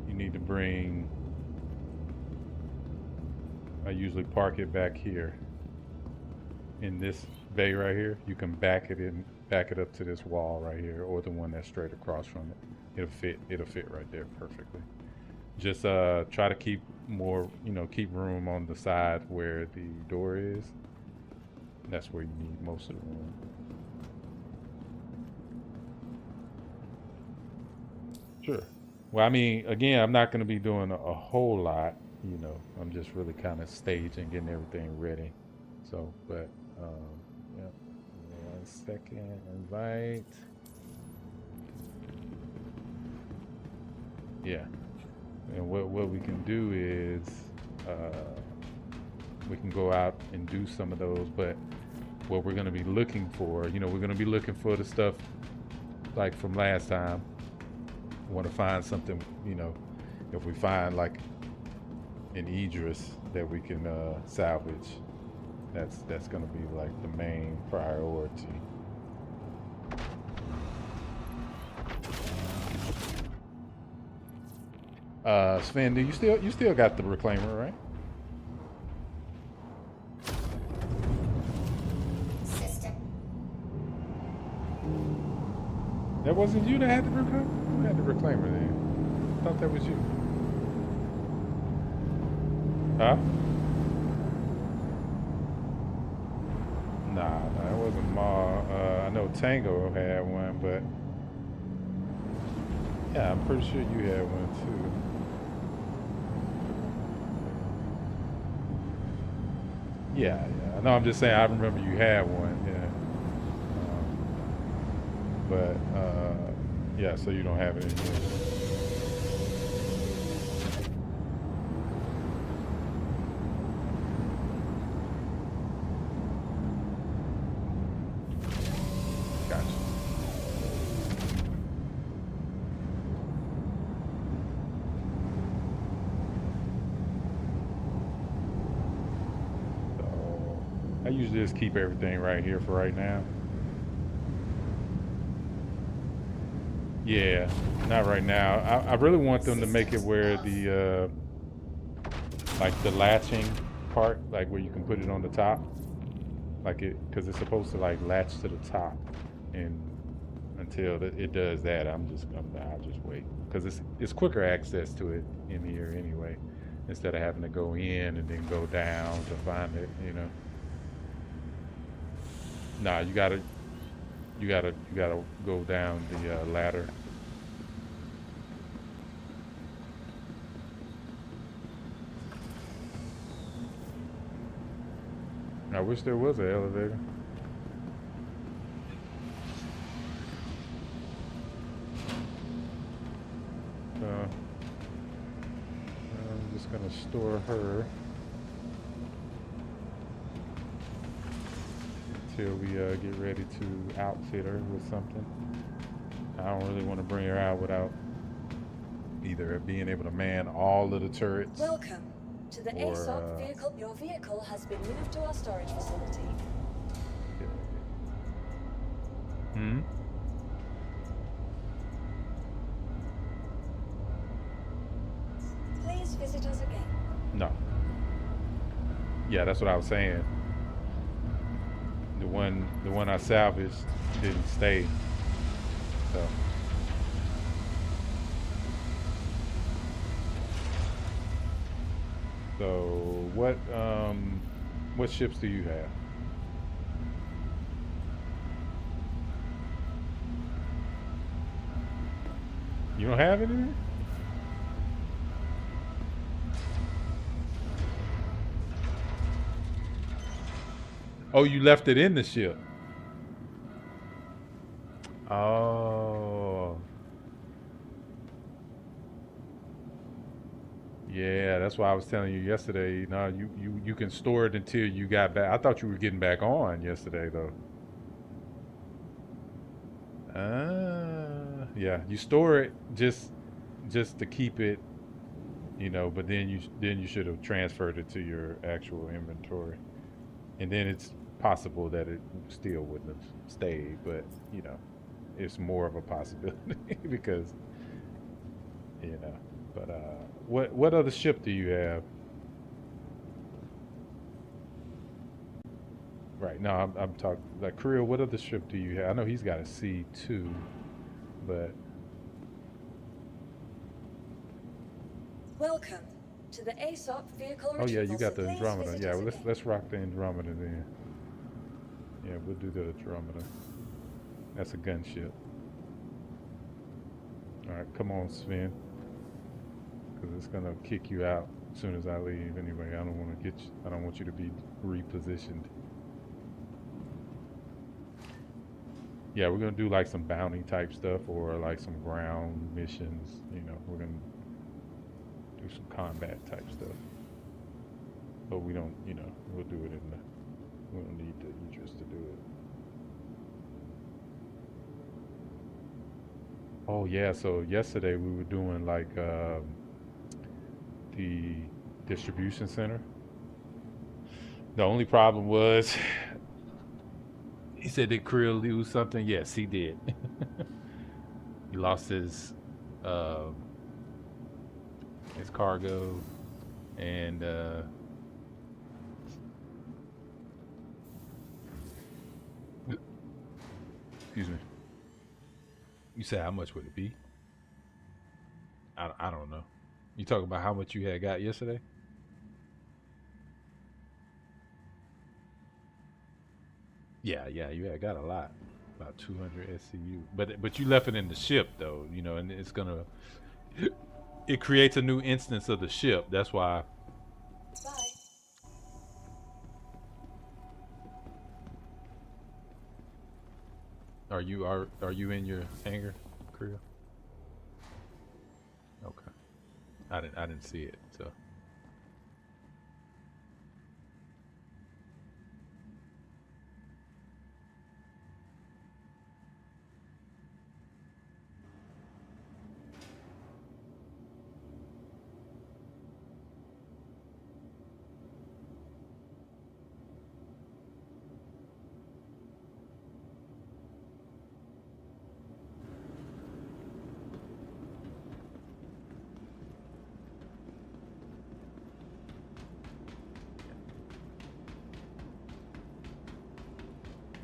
you need to bring. I usually park it back here in this bay right here. You can back it up to this wall right here, or the one that's straight across from it. It'll fit right there perfectly. Just try to keep more, keep room on the side where the door is. That's where you need most of the room. Sure. Well, I mean, again, I'm not going to be doing a whole lot, I'm just really kind of staging, getting everything ready. So, but, yeah. 1 second, invite. Yeah. And what we can do is, we can go out and do some of those, but what we're going to be looking for, we're going to be looking for the stuff like from last time. Want to find something, if we find like an Idris that we can salvage, that's going to be like the main priority. Sven, do you still got the reclaimer, right? System. That wasn't you that had the reclaimer? Who had the reclaimer then? I thought that was you. Huh? Nah, it wasn't Ma. I know Tango had one, but yeah, I'm pretty sure you had one too. Yeah. No, I'm just saying I remember you had one. Yeah. Yeah, so you don't have it anymore. Gotcha. So I usually just keep everything right here for right now. Yeah, not right now. I really want them to make it where the like the latching part, like where you can put it on the top, like because it's supposed to like latch to the top, and until it does that, I'll just wait, because it's quicker access to it in here anyway, instead of having to go in and then go down to find it. Nah, you gotta go down the ladder. I wish there was an elevator. I'm just gonna store her until we get ready to outfit her with something. I don't really want to bring her out without either being able to man all of the turrets. Welcome to the ASOP vehicle. Your vehicle has been moved to our storage facility. Please visit us again. No. Yeah, that's what I was saying. The one I salvaged didn't stay. So what ships do you have? You don't have any? Oh, you left it in the ship. Oh. Yeah, that's why I was telling you yesterday. No, you can store it until you got back. I thought you were getting back on yesterday though. Yeah, you store it just to keep it, you know. But then you should have transferred it to your actual inventory, and then it's possible that it still wouldn't have stayed. But you know, it's more of a possibility because you know. But what other ship do you have? Right. No, I'm talking like Creel. What other ship do you have? I know he's got a C2, but Welcome to the ASOP vehicle oh yeah, retrieval. you got the Please Andromeda. visit Yeah, us well, again. let's rock the Andromeda then. Yeah, we'll do the Andromeda. That's a gunship. All right, come on, Sven, because it's gonna kick you out as soon as I leave. Anyway, I don't want to get you. I don't want you to be repositioned. Yeah, we're gonna do like some bounty type stuff or like some ground missions. You know, we're gonna do some combat type stuff. But we don't, you know, we'll do it in the. We don't need the interest to do it. Oh yeah, so yesterday we were doing like the distribution center. The only problem was he said did Creel lose something? Yes, he did. He lost his cargo and excuse me. You said how much would it be? I don't know. You talking about how much you had got yesterday? Yeah, you had got a lot, about 200 SCU. But you left it in the ship though, you know, and it's gonna it creates a new instance of the ship. That's why. Bye. Are you in your hangar, Creel? Okay. I didn't see it, so.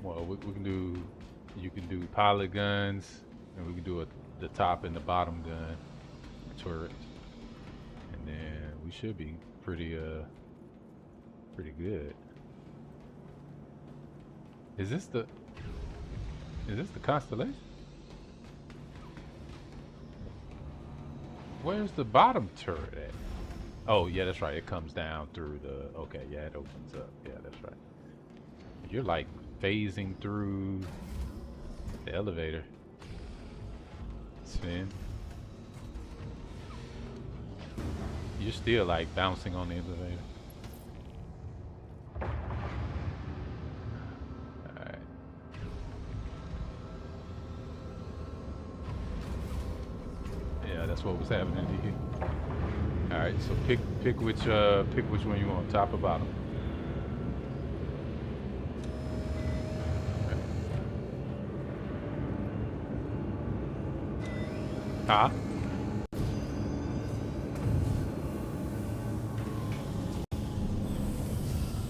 Well, we can do. You can do pilot guns, and we can do the top and the bottom gun turret, and then we should be pretty good. Is this the Constellation? Where's the bottom turret at? Oh yeah, that's right. It comes down through the. Okay, yeah, it opens up. Yeah, that's right. You're like phasing through the elevator, Sven. You're still like bouncing on the elevator. Alright. Yeah, that's what was happening here. Alright, so pick which one you want, top or bottom. Huh?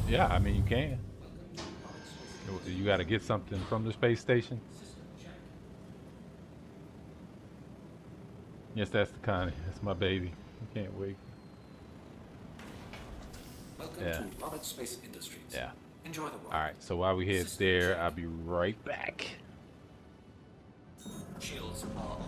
Yeah, I mean you can. You got to get something from the space station. Yes, that's the Connie. That's my baby. I can't wait. Welcome Yeah. to Robert Space Industries. Yeah. Enjoy the world. All right. So while we head there, I'll be right back. Shields are off.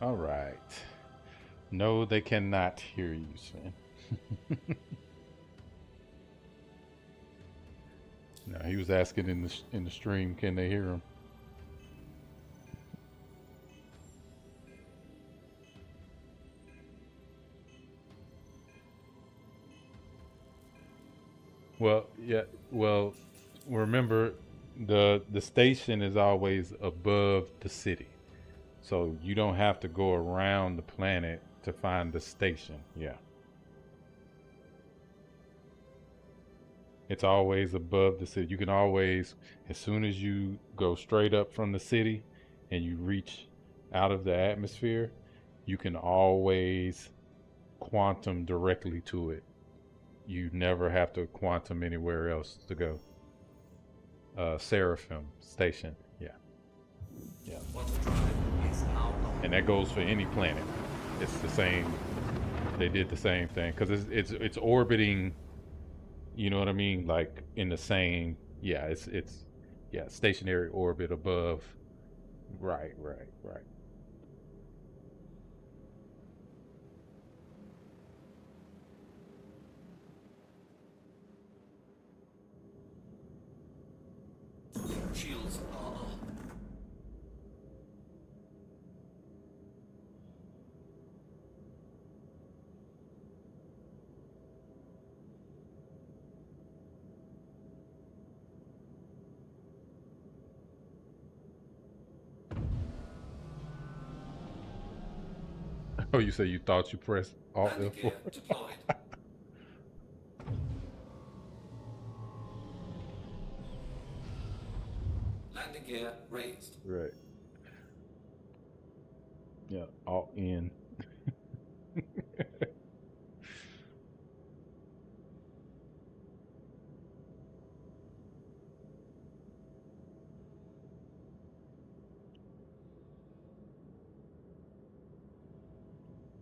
All right. No, they cannot hear you, Sven. No, he was asking in the stream, can they hear him? Well, yeah. Well, remember the station is always above the city, so you don't have to go around the planet to find the station. Yeah. It's always above the city. You can always, as soon as you go straight up from the city and you reach out of the atmosphere, you can always quantum directly to it. You never have to quantum anywhere else to go. Seraphim Station, yeah. Yeah. Water drive is now on. And that goes for any planet. It's the same. They did the same thing because it's orbiting. You know what I mean? Like in the same. Yeah, it's yeah, stationary orbit above. Right. Shields are on. Oh, you say you thought you pressed Alt Landing F4? gear deployed. Landing gear raised. Right. Yeah, Alt N.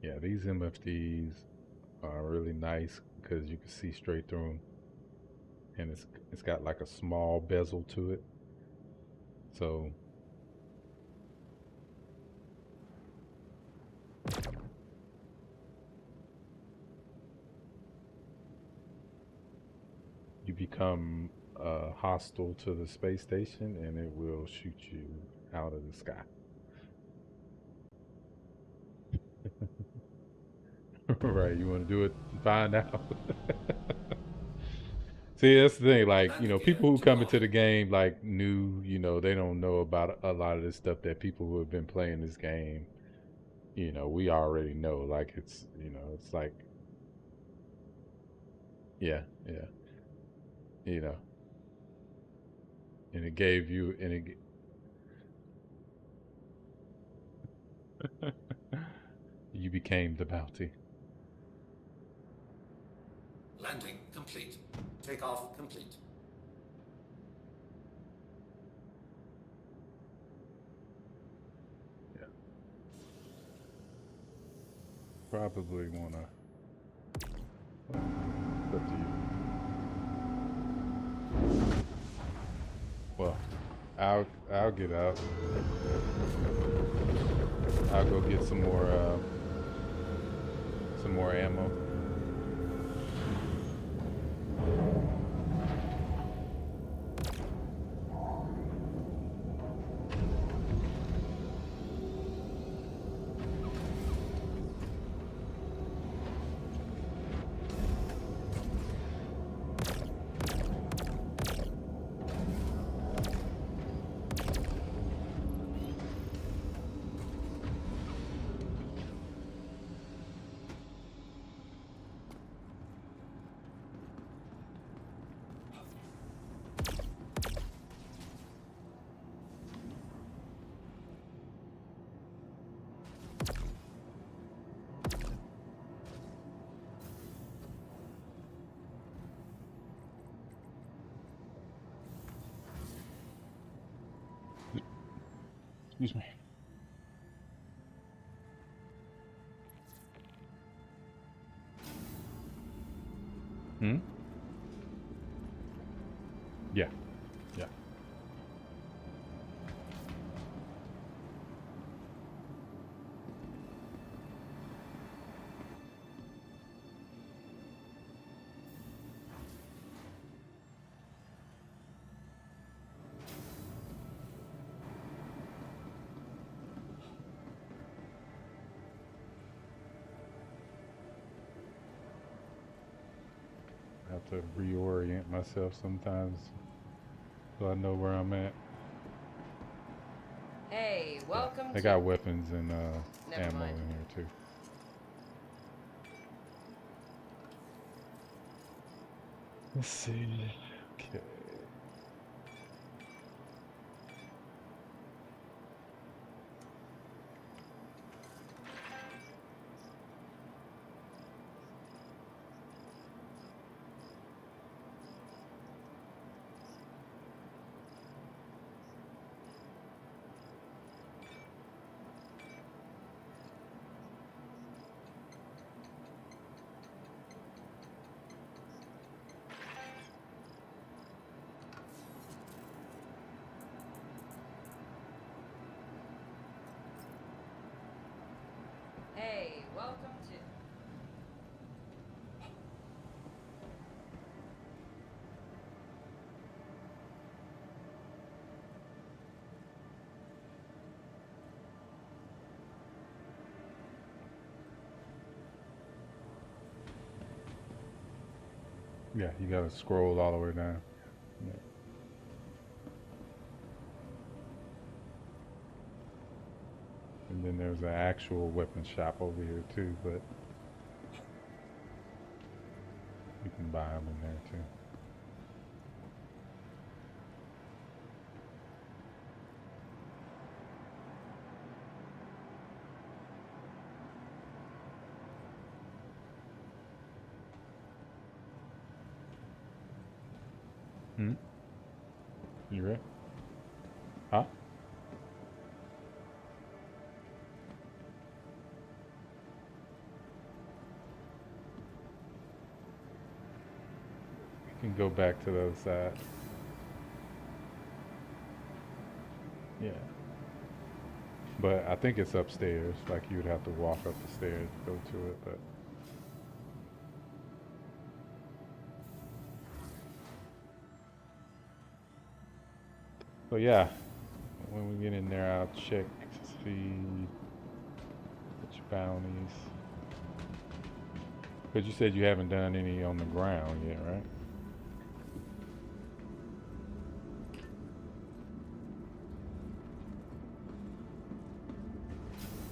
Yeah, these MFDs are really nice because you can see straight through them, and it's got like a small bezel to it, so you become hostile to the space station, and it will shoot you out of the sky. Right, you want to do it and find out. See, that's the thing, like, you know, people who come into the game like new, you know, they don't know about a lot of this stuff that people who have been playing this game, you know, we already know. Like, it's, you know, it's like, yeah, yeah, you know, and it gave you, and it, you became the bounty. Landing complete. Takeoff complete. Yeah. Probably wanna. It's up to you. Well, I'll get out. I'll go get some more ammo. Excuse me. Hmm? Yeah. Yeah. I have to reorient myself sometimes so I know where I'm at. Hey, welcome They to... got weapons and Never ammo mind. in here too. Let's see. Okay. Hey, welcome to... Yeah, you gotta scroll all the way down. Yeah. And then there's an actual weapon shop over here too, but you can buy them in there too. Hmm? You ready? Huh? You can go back to the other side. Yeah. But I think it's upstairs. Like you would have to walk up the stairs to go to it, but so yeah. When we get in there I'll check to see which bounties. Because you said you haven't done any on the ground yet, right?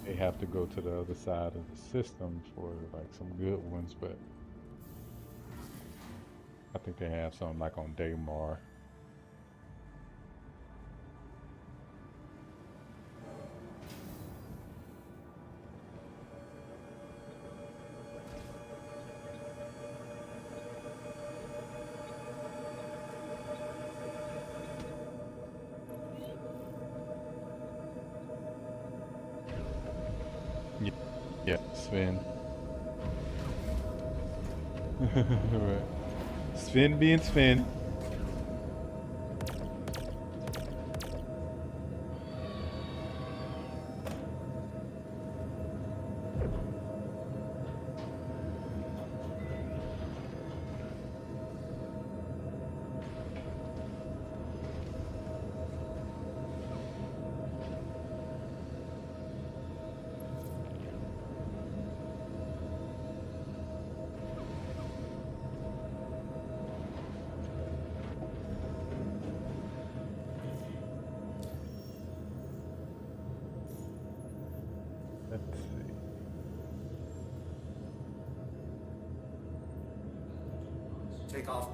They have to go to the other side of the system for like some good ones, but I think they have some like on Daymar. Yeah, Sven. Right. Sven being Sven. Let's see. Take off.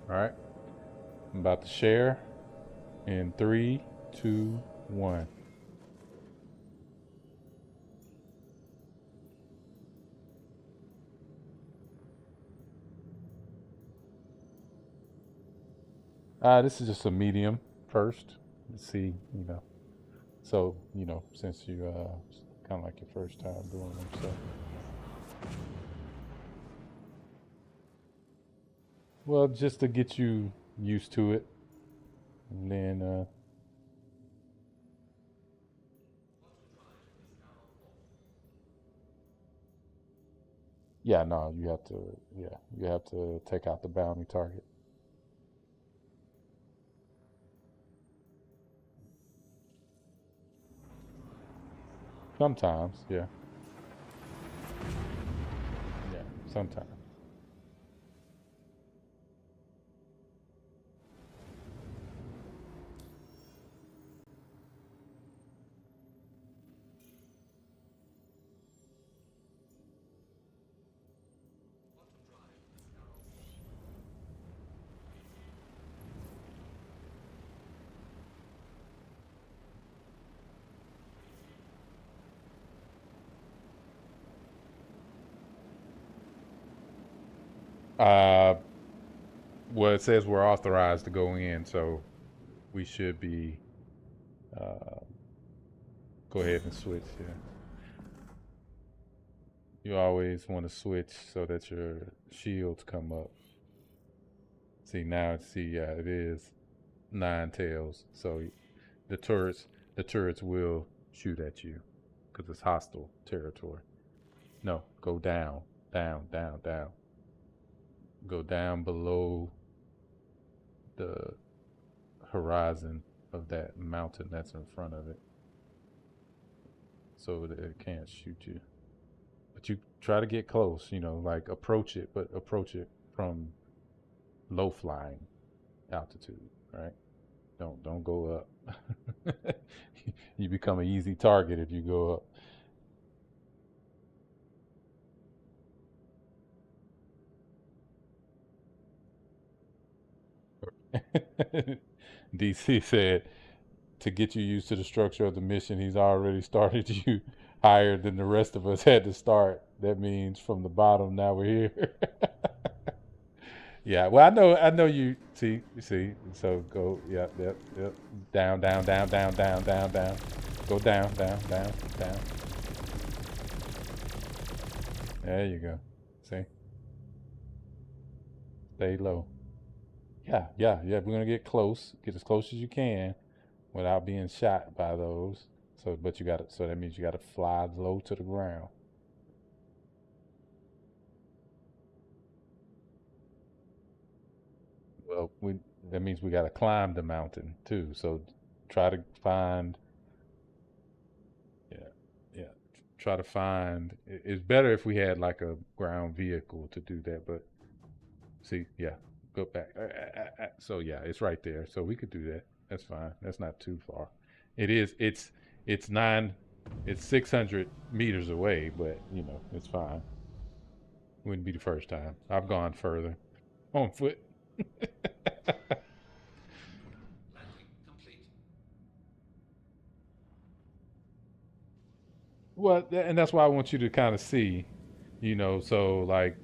All right. I'm about to share in 3, 2, 1. This is just a medium first. Let's see, So, since you kind of like your first time doing them, so. Well, just to get you used to it. And then, yeah, no, you have to take out the bounty target. Sometimes, yeah. Yeah, sometimes. Uh, well, it says we're authorized to go in, so we should be. Go ahead and switch. Yeah. You always want to switch so that your shields come up. See now, yeah, it is 9 tails. So the turrets will shoot at you because it's hostile territory. No, go down, down, down, down. Go down below the horizon of that mountain that's in front of it, so that it can't shoot you. But you try to get close, like approach it, but approach it from low flying altitude, right? Don't go up. You become an easy target if you go up. DC said, to get you used to the structure of the mission, he's already started you higher than the rest of us had to start. That means from the bottom, now we're here. Yeah, well, I know you see. So go, yep, down, down, down, down, down, down, down. Go down, down, down, down. There you go. See? Stay low. Yeah, yeah, yeah. We're gonna get close. Get as close as you can without being shot by those. So, but you gotta. So that means you gotta fly low to the ground. Well, that means we gotta climb the mountain too. So, try to find. Yeah, yeah. Try to find. It's better if we had like a ground vehicle to do that. But see, yeah, go back. So yeah, it's right there. So we could do that. That's fine. That's not too far. It is. It's nine. It's 600 meters away, but you know it's fine. Wouldn't be the first time. I've gone further on foot. Landing complete. Well, and that's why I want you to kind of see, you know. So like,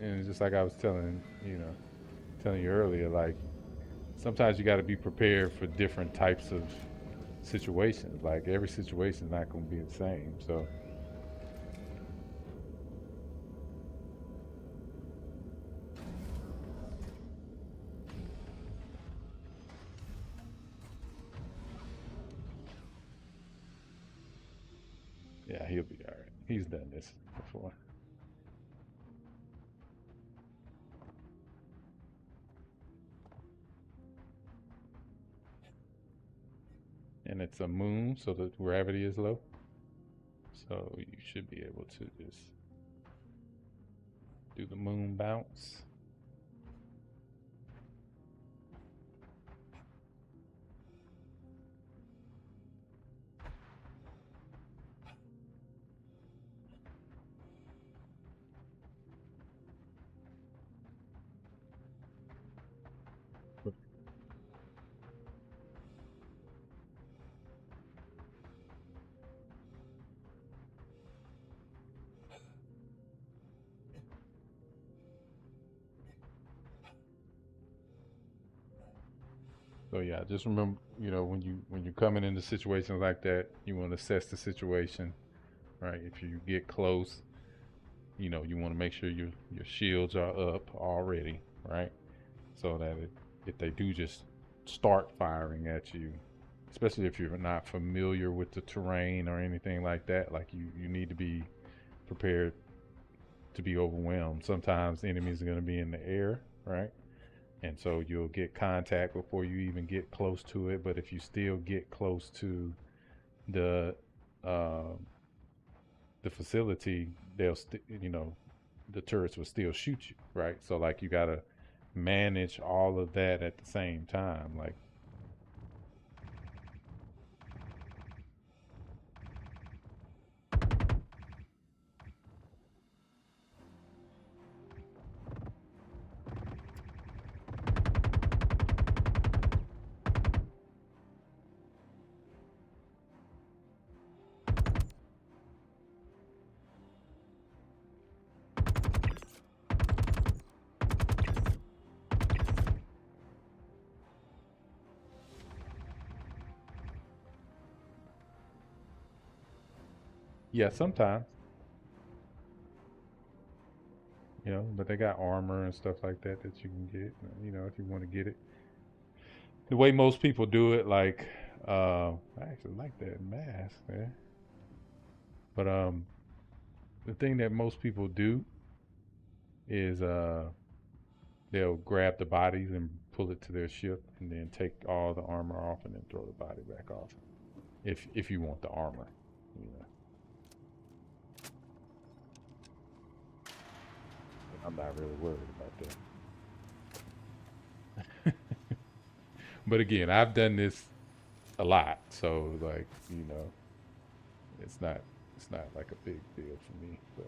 and just like I was telling you earlier, like sometimes you got to be prepared for different types of situations. Like every situation is not going to be the same. So yeah, he'll be all right. He's done this before. And it's a moon, so the gravity is low. So you should be able to just do the moon bounce. So yeah, just remember, when you're coming into situations like that, you want to assess the situation, right? If you get close, you want to make sure your shields are up already, right? So that if they do just start firing at you, especially if you're not familiar with the terrain or anything like that, like you need to be prepared to be overwhelmed. Sometimes enemies are going to be in the air, right? And so you'll get contact before you even get close to it. But if you still get close to the uh, the facility, the turrets will still shoot you, right? So like you gotta manage all of that at the same time. Like, yeah, sometimes, but they got armor and stuff like that that you can get, if you want to get it. The way most people do it, like, I actually like that mask, man. But the thing that most people do is they'll grab the bodies and pull it to their ship and then take all the armor off and then throw the body back off. If you want the armor, you know. I'm not really worried about that. But again, I've done this a lot, so like, it's not like a big deal for me, but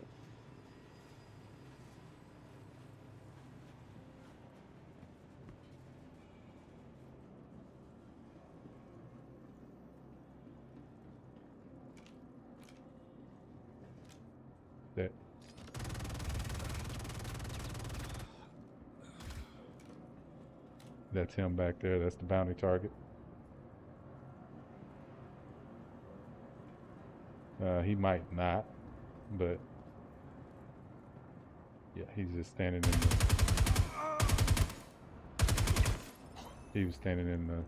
that that's him back there. That's the bounty target. He might not, but Yeah, he's just standing in the... He was standing in the...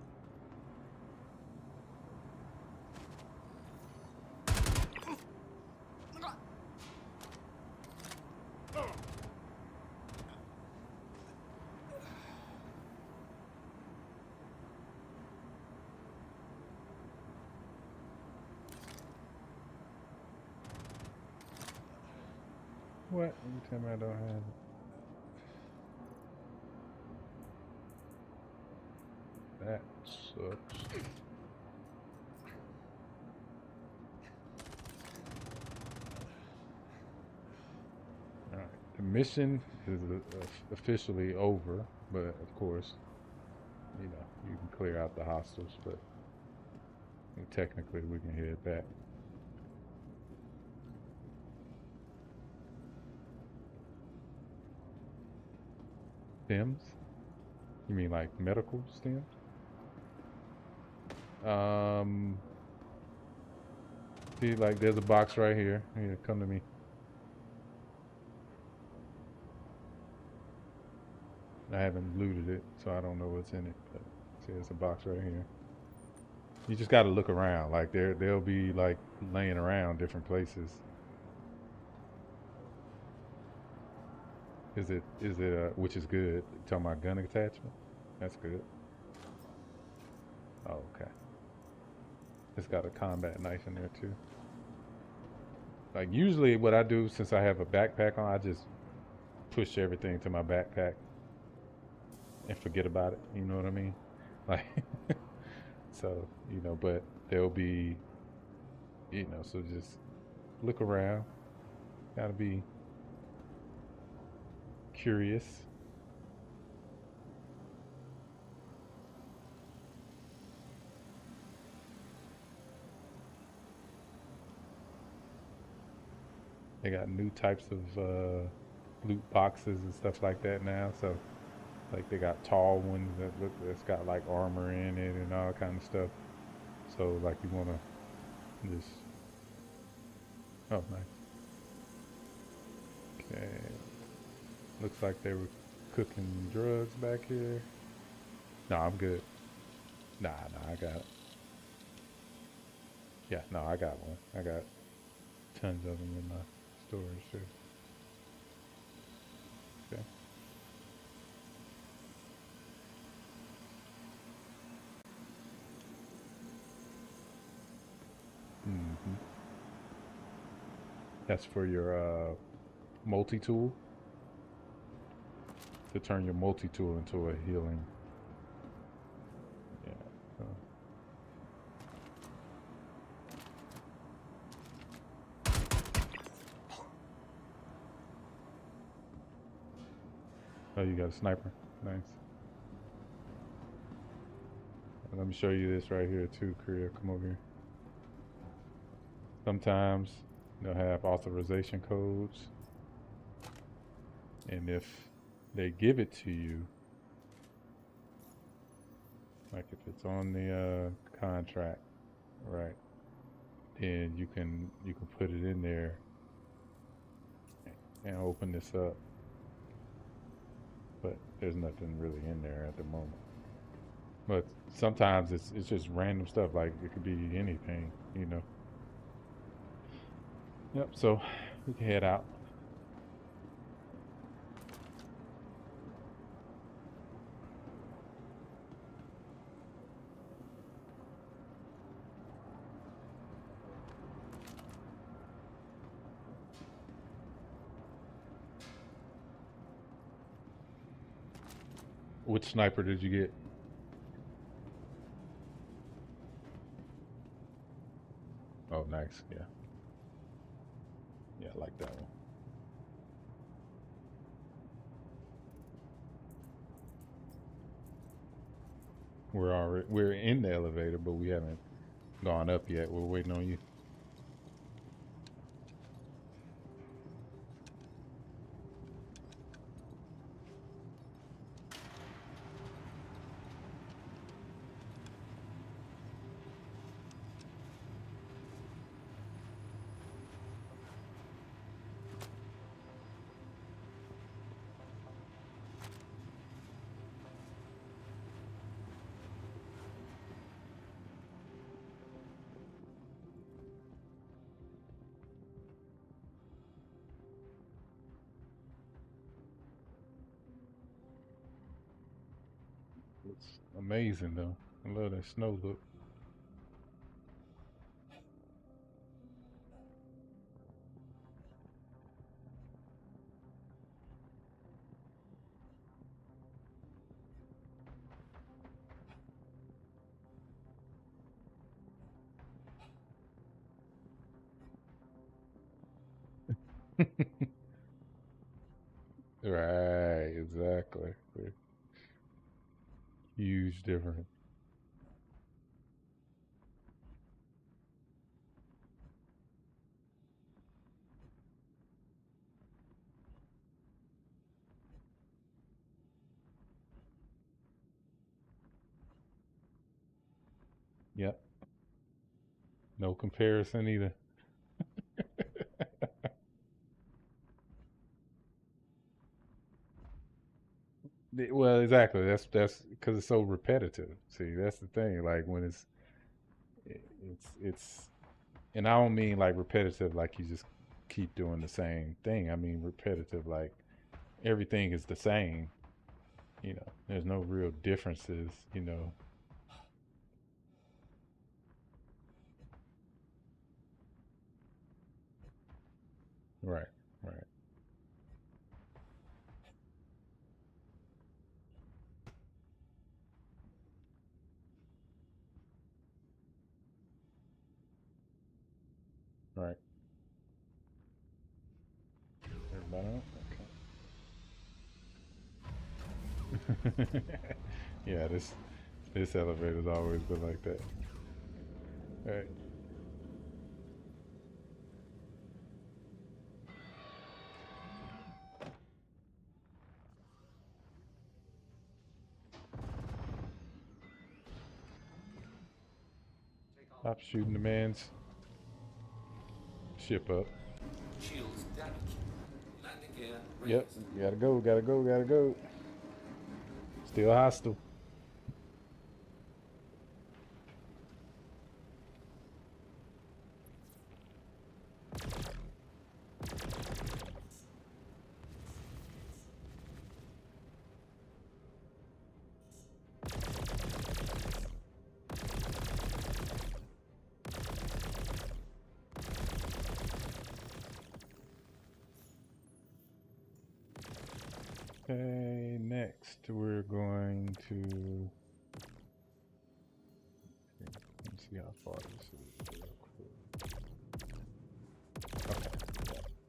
What? You tell me I don't have it. That sucks. Alright, the mission is officially over, but of course, you know, you can clear out the hostiles, but technically we can head back. Stems? You mean like medical stems? See, like there's a box right here. Here, come to me. I haven't looted it, so I don't know what's in it. But see, there's a box right here. You just gotta look around. Like they'll be like laying around different places. Is it which is good. You talking about gun attachment? That's good. Oh, okay. It's got a combat knife in there too. Like usually what I do, since I have a backpack on, I just push everything to my backpack and forget about it. You know what I mean? Like, so, you know, but there'll be, you know, so just look around. Gotta be curious. They got new types of loot boxes and stuff like that now. So, like they got tall ones that's got like armor in it and all kind of stuff. So, like you wanna just, oh nice. Okay, looks like they were cooking drugs back here. No, I'm good. Nah, I got it. Yeah, no, I got one. I got tons of them in my storage too. Okay. Mm-hmm. That's for your multi-tool. To turn your multi-tool into a healing. Yeah. So. Oh, you got a sniper. Nice. Let me show you this right here too, Korea. Come over here. Sometimes they'll have authorization codes. And if they give it to you, like if it's on the contract, right, then you can put it in there and open this up. But there's nothing really in there at the moment. But sometimes it's just random stuff, like it could be anything, you know. Yep, so we can head out. Which sniper did you get? Oh, nice. Yeah. Yeah, I like that one. We're in the elevator, but we haven't gone up yet. We're waiting on you. looks amazing though. I love that snow look. Right, exactly. Huge difference. Yep. No comparison either. Well, exactly. That's because it's so repetitive. See, that's the thing. Like when it's, and I don't mean like repetitive like you just keep doing the same thing. I mean repetitive like everything is the same. You know, there's no real differences. You know. Right. Right. Right. Everybody else? Okay. Yeah. This elevator's always been like that. All right. Stop shooting the man's ship up. Shields damaged. Landing gear raised. Yep. Gotta go. Gotta go. Gotta go. Still hostile. Okay, next we're going to let's see how far this is real quick. Okay,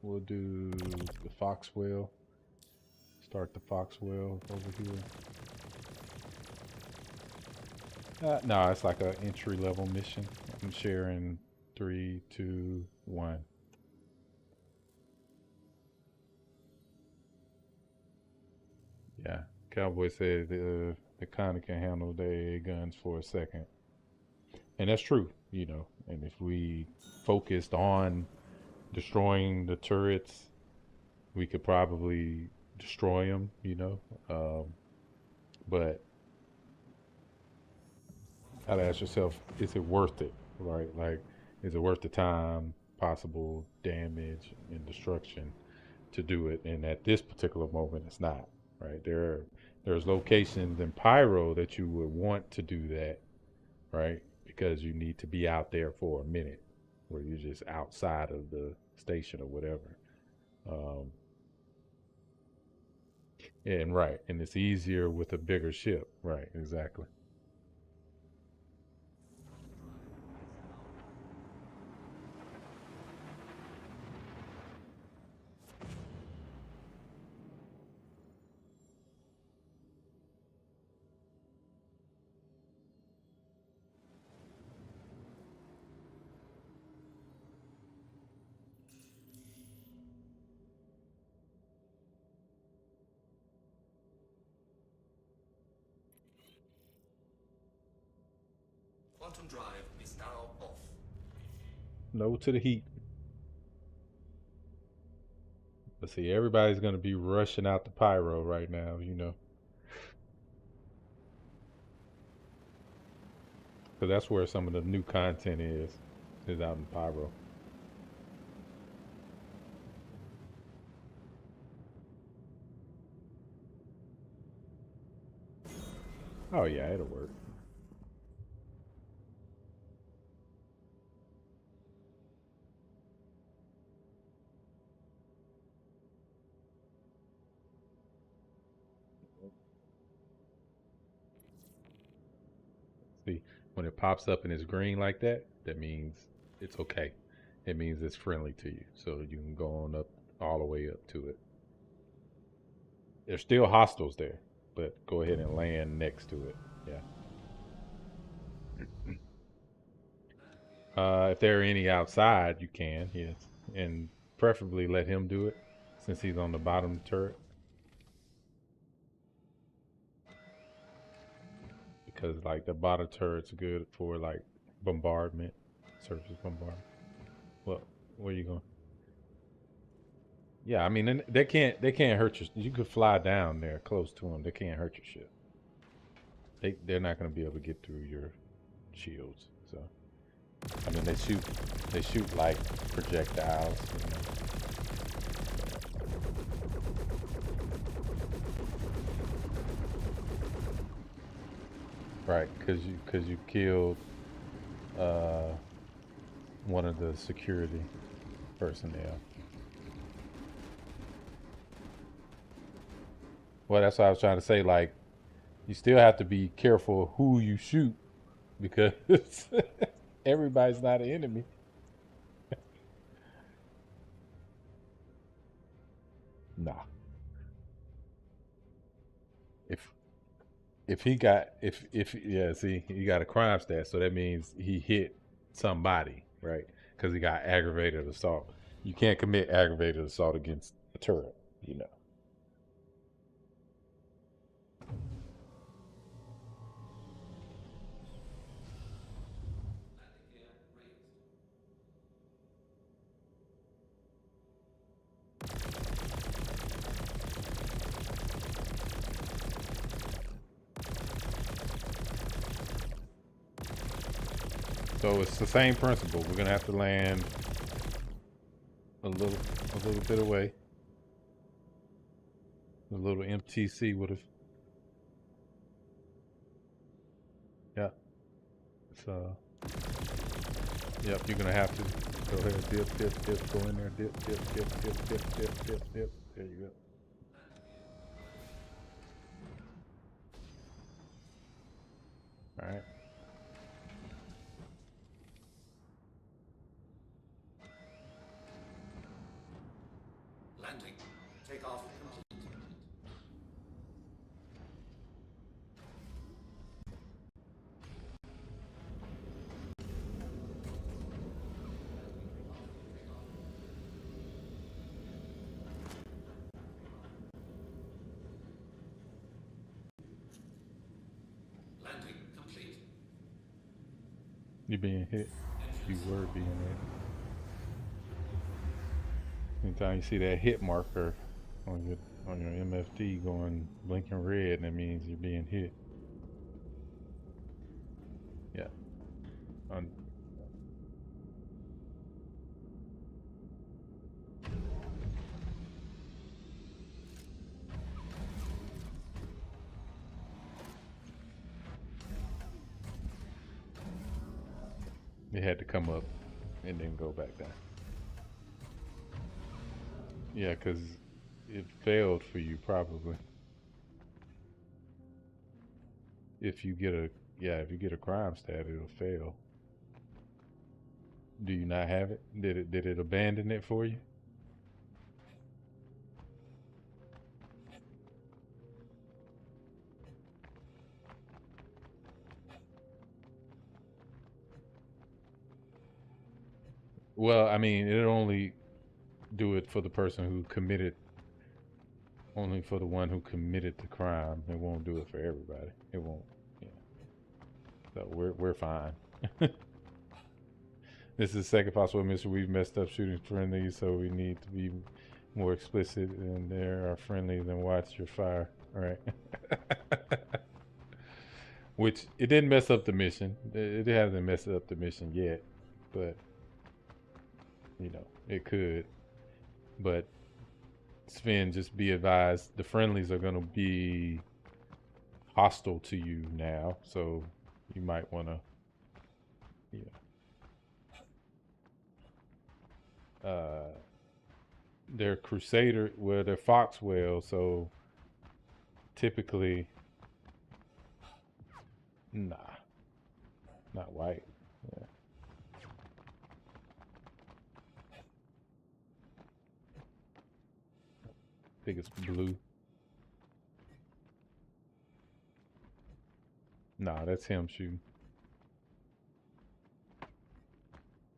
we'll do the Foxwell. Start the Foxwell over here. No, it's like an entry level mission. I'm sharing 3, 2, 1. Yeah, Cowboy said the kind of can handle their guns for a second, and that's true, you know. And if we focused on destroying the turrets, we could probably destroy them, you know. But gotta ask yourself, is it worth it, right? Like, is it worth the time, possible damage, and destruction to do it? And at this particular moment, it's not, right? There's locations in Pyro that you would want to do that, right? Because you need to be out there for a minute, where you're just outside of the station or whatever. Um, and right, and it's easier with a bigger ship, right? Exactly. Quantum drive is now off. No to the heat. But see, everybody's gonna be rushing out to Pyro right now, you know, because that's where some of the new content is out in Pyro. Oh yeah, it'll work. See, when it pops up and it's green like that, that means it's okay. It means it's friendly to you. So you can go on up all the way up to it. There's still hostiles there, but go ahead and land next to it. Yeah. If there are any outside, you can, yes. And preferably let him do it since he's on the bottom turret. Because like the bottom turret's good for like bombardment, surface bombardment. Well, where you going? Yeah, I mean they can't hurt you. You could fly down there close to them. They can't hurt your ship. They're not gonna be able to get through your shields. So I mean they shoot like projectiles. You know. Right, because you killed one of the security personnel. Well, that's what I was trying to say. Like, you still have to be careful who you shoot because everybody's not an enemy. Nah. If he got if yeah, see, he got a crime stat, so that means he hit somebody, right? Because he got aggravated assault. You can't commit aggravated assault against a turret, you know. So it's the same principle. We're gonna have to land a little bit away. A little MTC would have. Yeah. So. Yep. You're gonna have to go ahead, dip, go in there, dip. There you go. All right. Landing. Takeoff complete. Landing complete. You're being hit. You were being hit. Anytime you see that hit marker on your MFD going blinking red, that means you're being hit. Yeah. It had to come up and then go back down. Yeah, because it failed for you probably. If you get a crime stat, it'll fail. Do you not have it? Did it abandon it for you? Well, I mean, it'll only do it for the person who committed, only for the one who committed the crime. It won't do it for everybody. It won't. Yeah. So we're fine. This is the second possible mission. We've messed up shooting friendlies, so we need to be more explicit. And there are friendlies, and watch your fire. All right. Which it didn't mess up the mission. It hasn't messed up the mission yet, but you know it could. But Sven, just be advised, the friendlies are gonna be hostile to you now, so you might want to, they're Crusader, well, they're Foxwell, so typically, nah, not white. Yeah. I think it's blue. Nah, that's him shooting.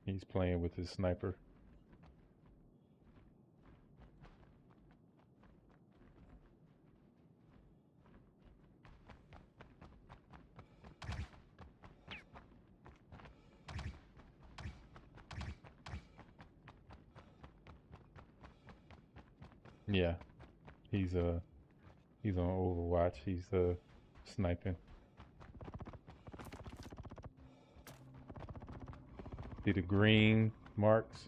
He's playing with his sniper. Yeah, he's on Overwatch. He's sniping. See, the green marks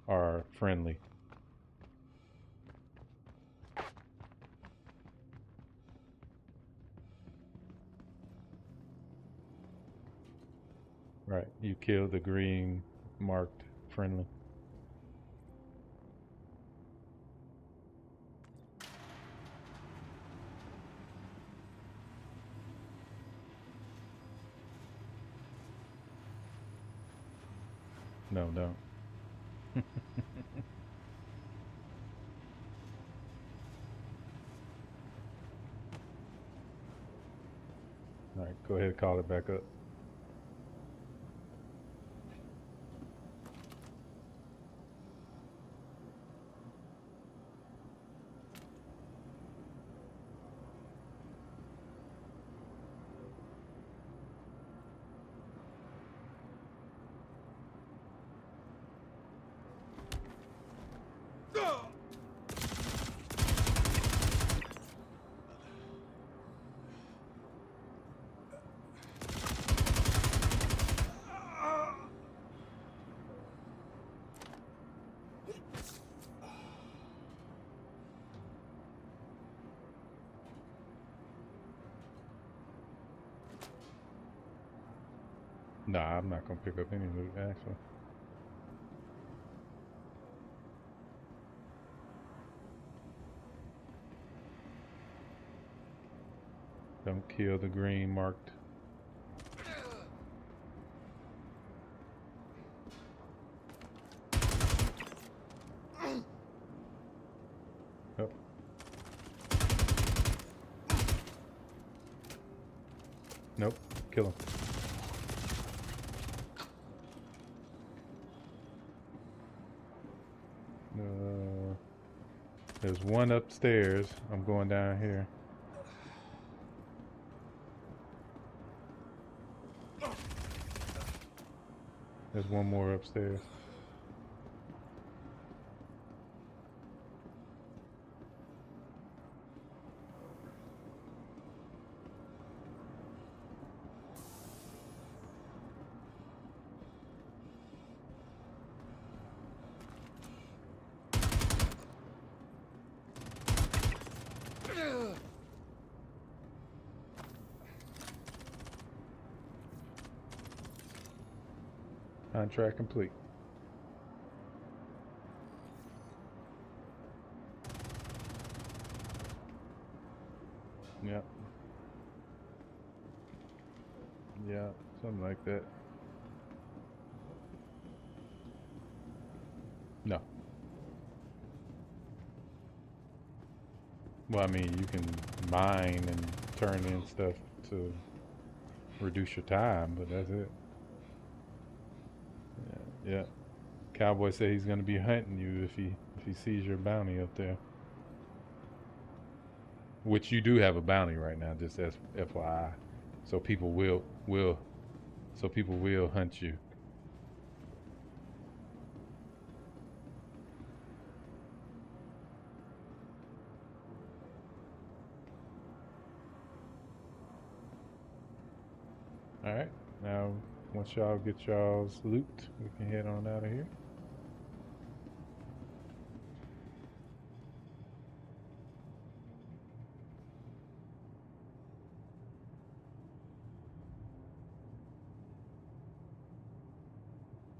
are friendly. Right, you kill the green marked friendly. No, don't. All right, go ahead and call it back up. Nah, I'm not gonna pick up any loot, actually. Don't kill the green marked. Oh. Nope, kill him. There's one upstairs. I'm going down here. There's one more upstairs. Contract complete. Yep. Yeah, something like that. No. Well, I mean, you can mine and turn in stuff to reduce your time, but that's it. Yeah. Cowboy said he's gonna be hunting you if he sees your bounty up there. Which you do have a bounty right now, just as FYI. So people will hunt you. Alright, now once y'all get y'all's loot, we can head on out of here.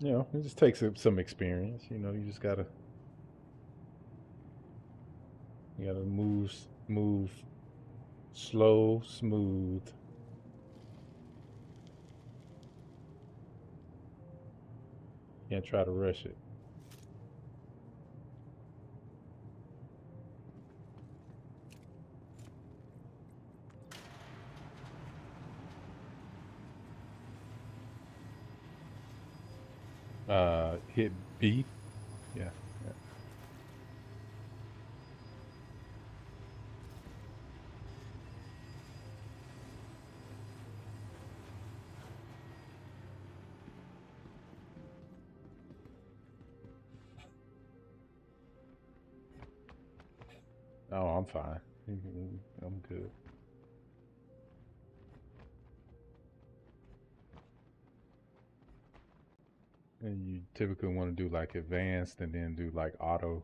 You know, it just takes some experience. You know, you just gotta move slow, smooth. Can't try to rush it. Hit B. Yeah. Yeah. Oh, I'm fine. I'm good. And you typically want to do like advanced and then do like auto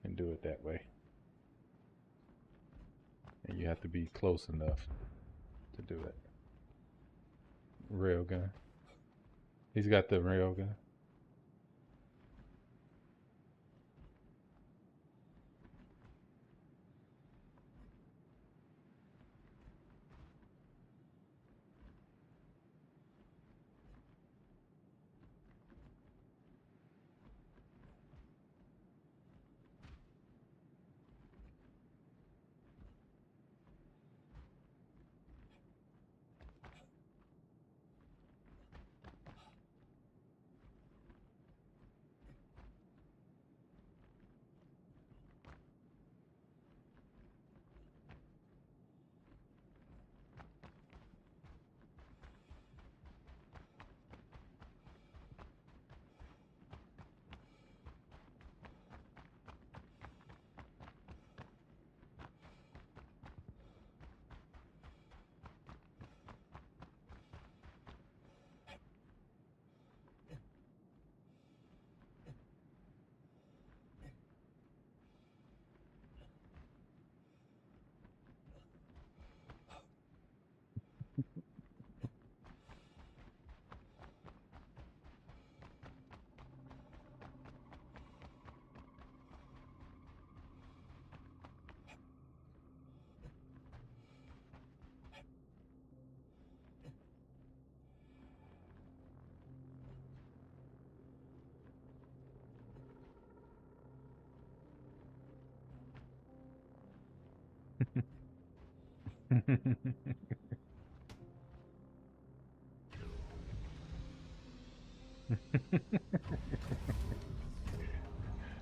and do it that way. And you have to be close enough to do it. Railgun. He's got the railgun.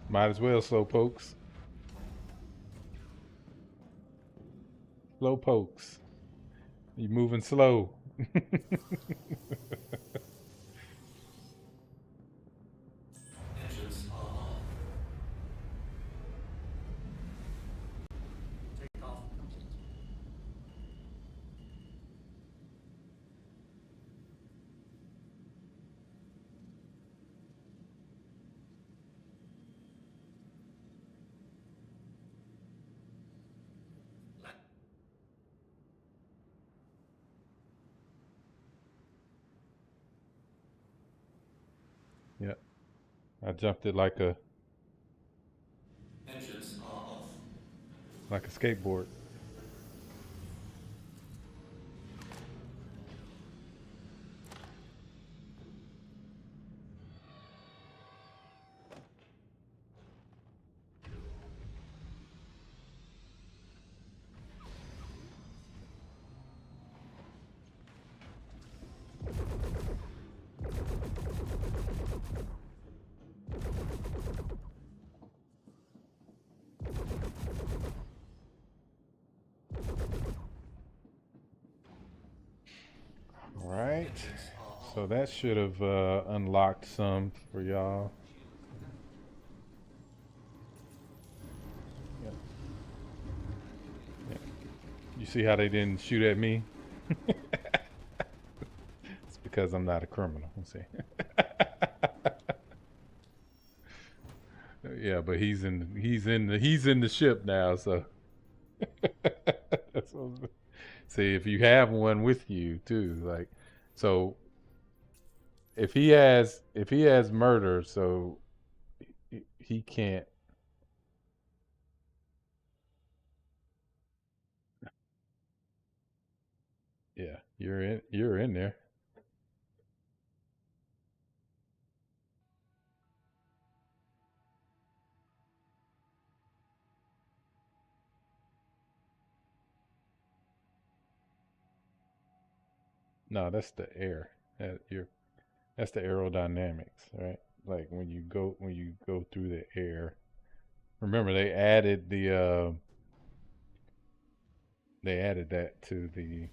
Might as well, slow pokes. Slow pokes. You moving slow. Engines are on. Takeoff complete. Yep. I jumped it like a Engines are off. skateboard. All right. So that should have unlocked some for y'all. Yep. Yep. You see how they didn't shoot at me? It's because I'm not a criminal. Let's see. Yeah, but he's in the ship now, so that's what see if you have one with you too, like so if he has murder, so he can't. Yeah, you're in there. No, that's the air. That's the aerodynamics, right? Like when you go through the air. Remember they added that to the.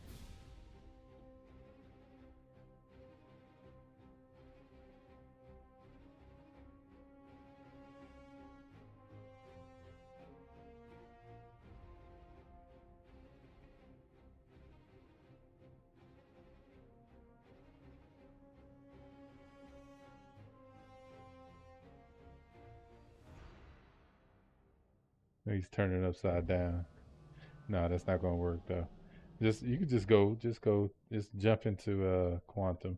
He's turning upside down. No, that's not gonna work though. Just you could just jump into quantum.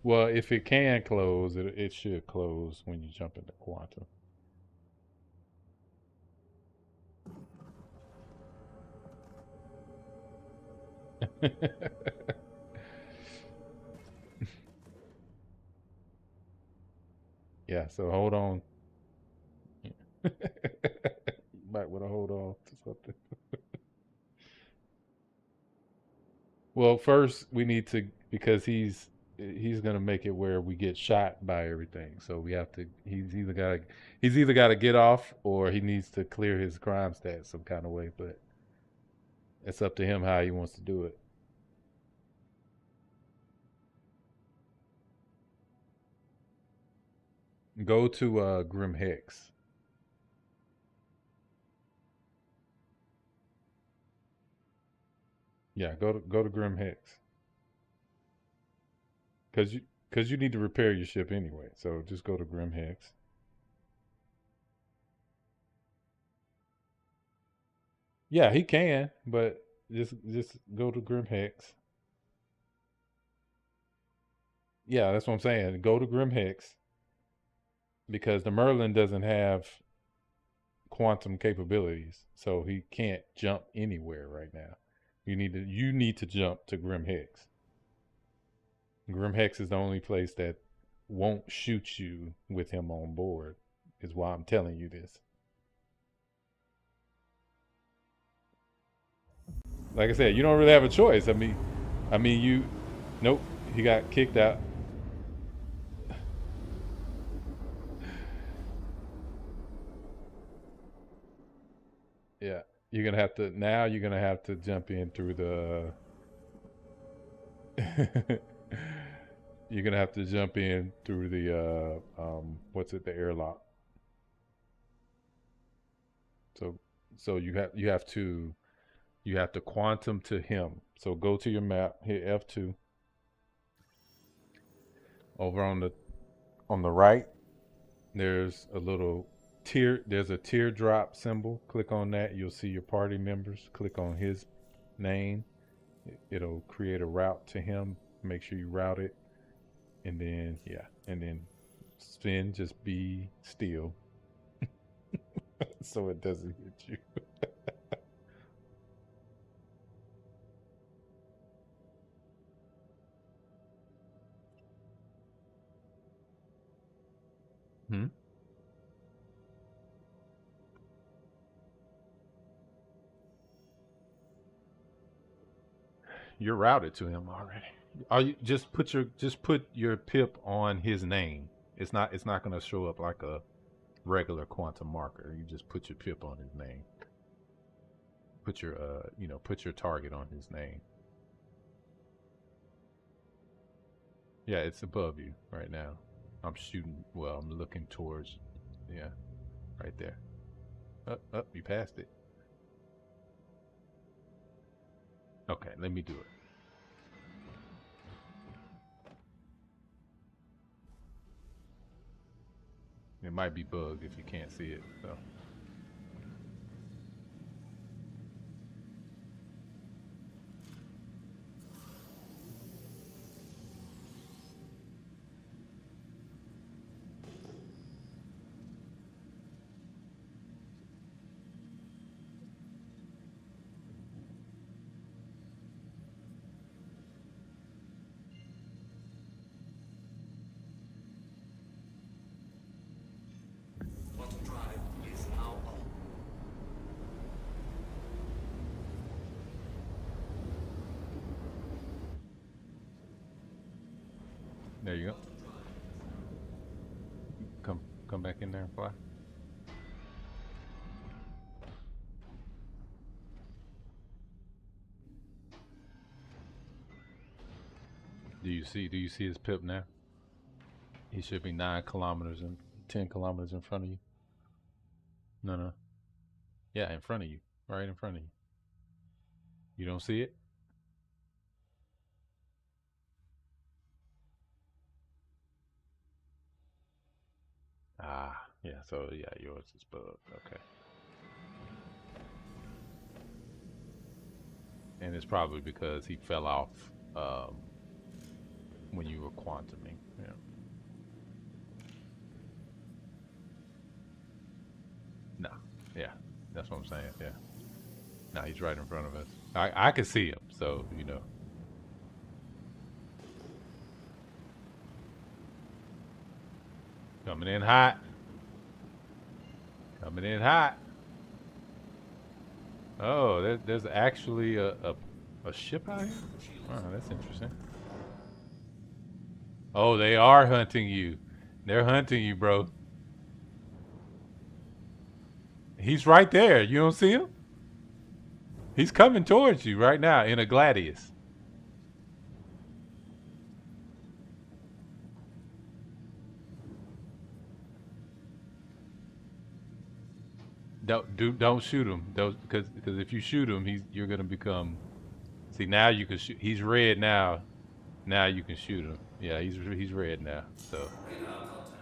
Well, if it can close, it should close when you jump into quantum. Yeah, so hold on. You might want to hold on to something. Well, first we need to because he's gonna make it where we get shot by everything. So we have to. He's either got to get off or he needs to clear his crime stats some kind of way. But it's up to him how he wants to do it. Go to Grim Hex. Yeah, go to Grim Hex because you need to repair your ship anyway. So just go to Grim Hex. Yeah, he can, but just go to Grim Hex. Yeah, that's what I'm saying. Go to Grim Hex because the Merlin doesn't have quantum capabilities, so he can't jump anywhere right now. You need to jump to Grim Hex. Grim Hex is the only place that won't shoot you with him on board. Is why I'm telling you this. Like I said, you don't really have a choice. You. Nope, he got kicked out. Yeah, you're gonna have to now. You're gonna have to jump in through the. You're gonna have to jump in through the what's it, the airlock. So you have to quantum to him. So go to your map, hit F2. Over on the right, there's a teardrop symbol. Click on that. You'll see your party members. Click on his name. It'll create a route to him. Make sure you route it. And then spin, just be still so it doesn't hit you. Hmm? You're routed to him already. Are you just put your pip on his name? It's not gonna show up like a regular quantum marker. You just put your pip on his name. Put your put your target on his name. Yeah, it's above you right now. I'm shooting. Well, I'm looking towards. Yeah, right there. Up, you passed it. Okay, let me do it. It might be bugged if you can't see it. So There you go. Come back in there and fly. Do you see his pip now? He should be 9 kilometers and 10 kilometers in front of you. No. Yeah, in front of you. Right in front of you. You don't see it? Ah, yeah, so yeah, yours is bugged. Okay. And it's probably because he fell off when you were quantuming. Yeah. No. Yeah. That's what I'm saying. Yeah. No, he's right in front of us. I can see him, so you know. Coming in hot. Coming in hot. Oh, there's actually a ship out here? Oh, that's interesting. Oh, they are hunting you. They're hunting you, bro. He's right there. You don't see him? He's coming towards you right now in a Gladius. Don't shoot him. Because if you shoot him, you're gonna become. See, now you can shoot. He's red now. Now you can shoot him. Yeah, he's red now. So. Radar contact.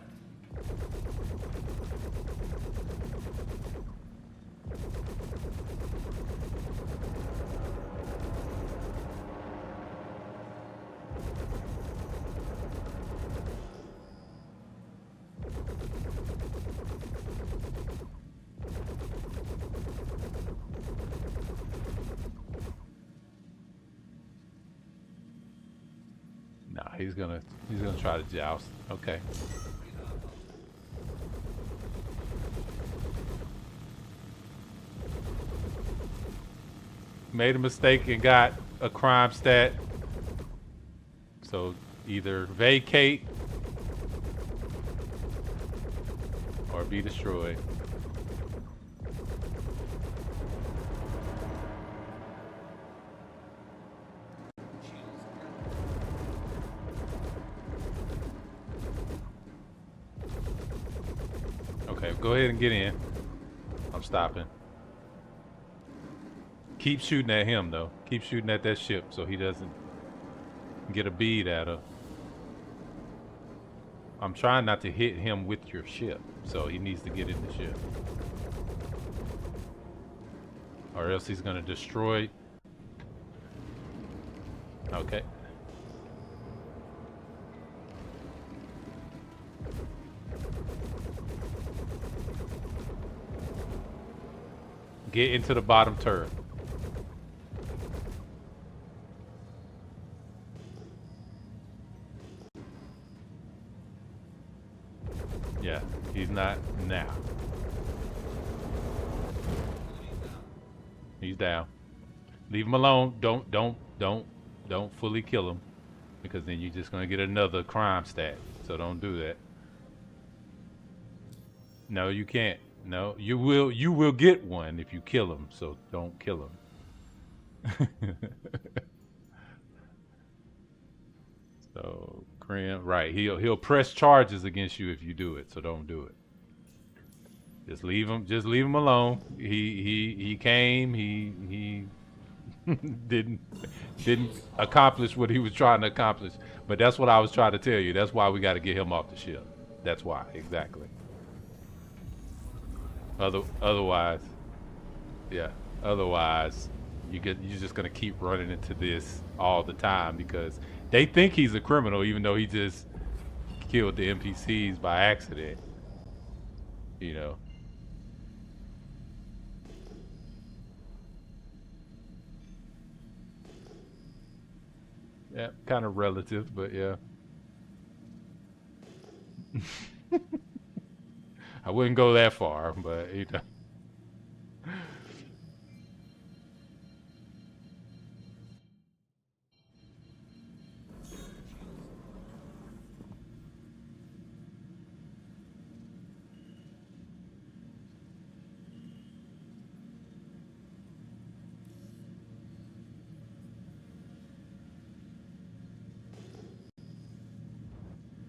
Nah, he's gonna try to joust. Okay. Made a mistake and got a crime stat. So either vacate or be destroyed. Okay, go ahead and get in. I'm stopping. Keep shooting at him though. Keep shooting at that ship so he doesn't get a bead at her. I'm trying not to hit him with your ship, so he needs to get in the ship. Or else he's gonna destroy. Okay. Get into the bottom turret. Yeah, he's not now. He's down. Leave him alone. Don't fully kill him, because then you're just gonna get another crime stat. So don't do that. No, you can't. No, you will. You will get one if you kill him. So don't kill him. So Krim, right? He'll press charges against you if you do it. So don't do it. Just leave him. Just leave him alone. He came. He didn't accomplish what he was trying to accomplish. But that's what I was trying to tell you. That's why we got to get him off the ship. That's why, exactly. Otherwise, yeah. Otherwise, you're just gonna keep running into this all the time because they think he's a criminal, even though he just killed the NPCs by accident. You know. Yeah, kind of relative, but yeah. I wouldn't go that far, but you know.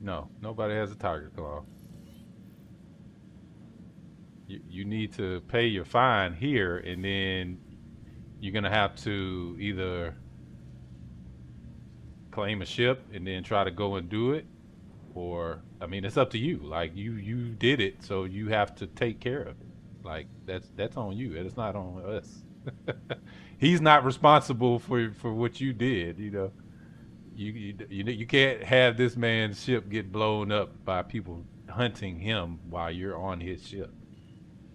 No, nobody has a tiger claw. You need to pay your fine here, and then you're gonna have to either claim a ship and then try to go and do it, or I mean, it's up to you. Like you did it, so you have to take care of it. Like that's on you. It's not on us. He's not responsible for what you did. You know, you can't have this man's ship get blown up by people hunting him while you're on his ship.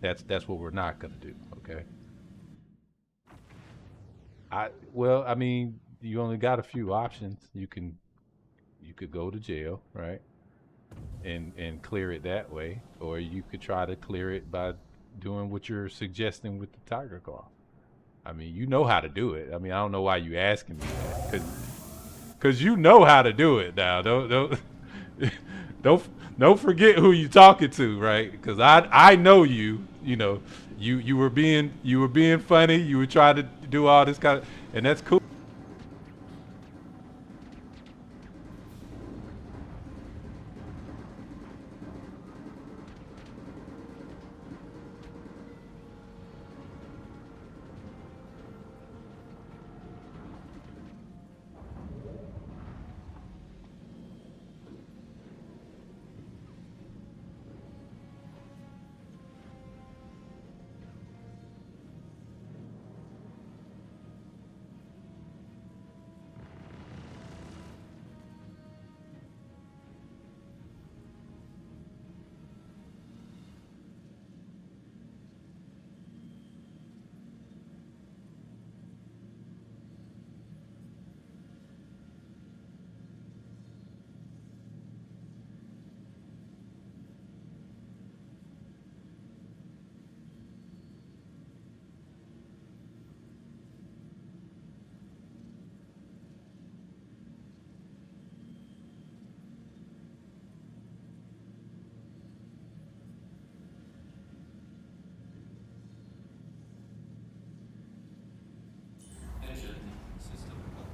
That's what we're not gonna do. Okay. I mean, you only got a few options. You could go to jail, right? And clear it that way, or you could try to clear it by doing what you're suggesting with the tiger claw. I mean, you know how to do it. I mean, I don't know why you asking me that, cause you know how to do it now. Don't forget who you talking to, right? Because I know you. You know, you were being funny. You were trying to do all this kind of, and that's cool. Engine system off.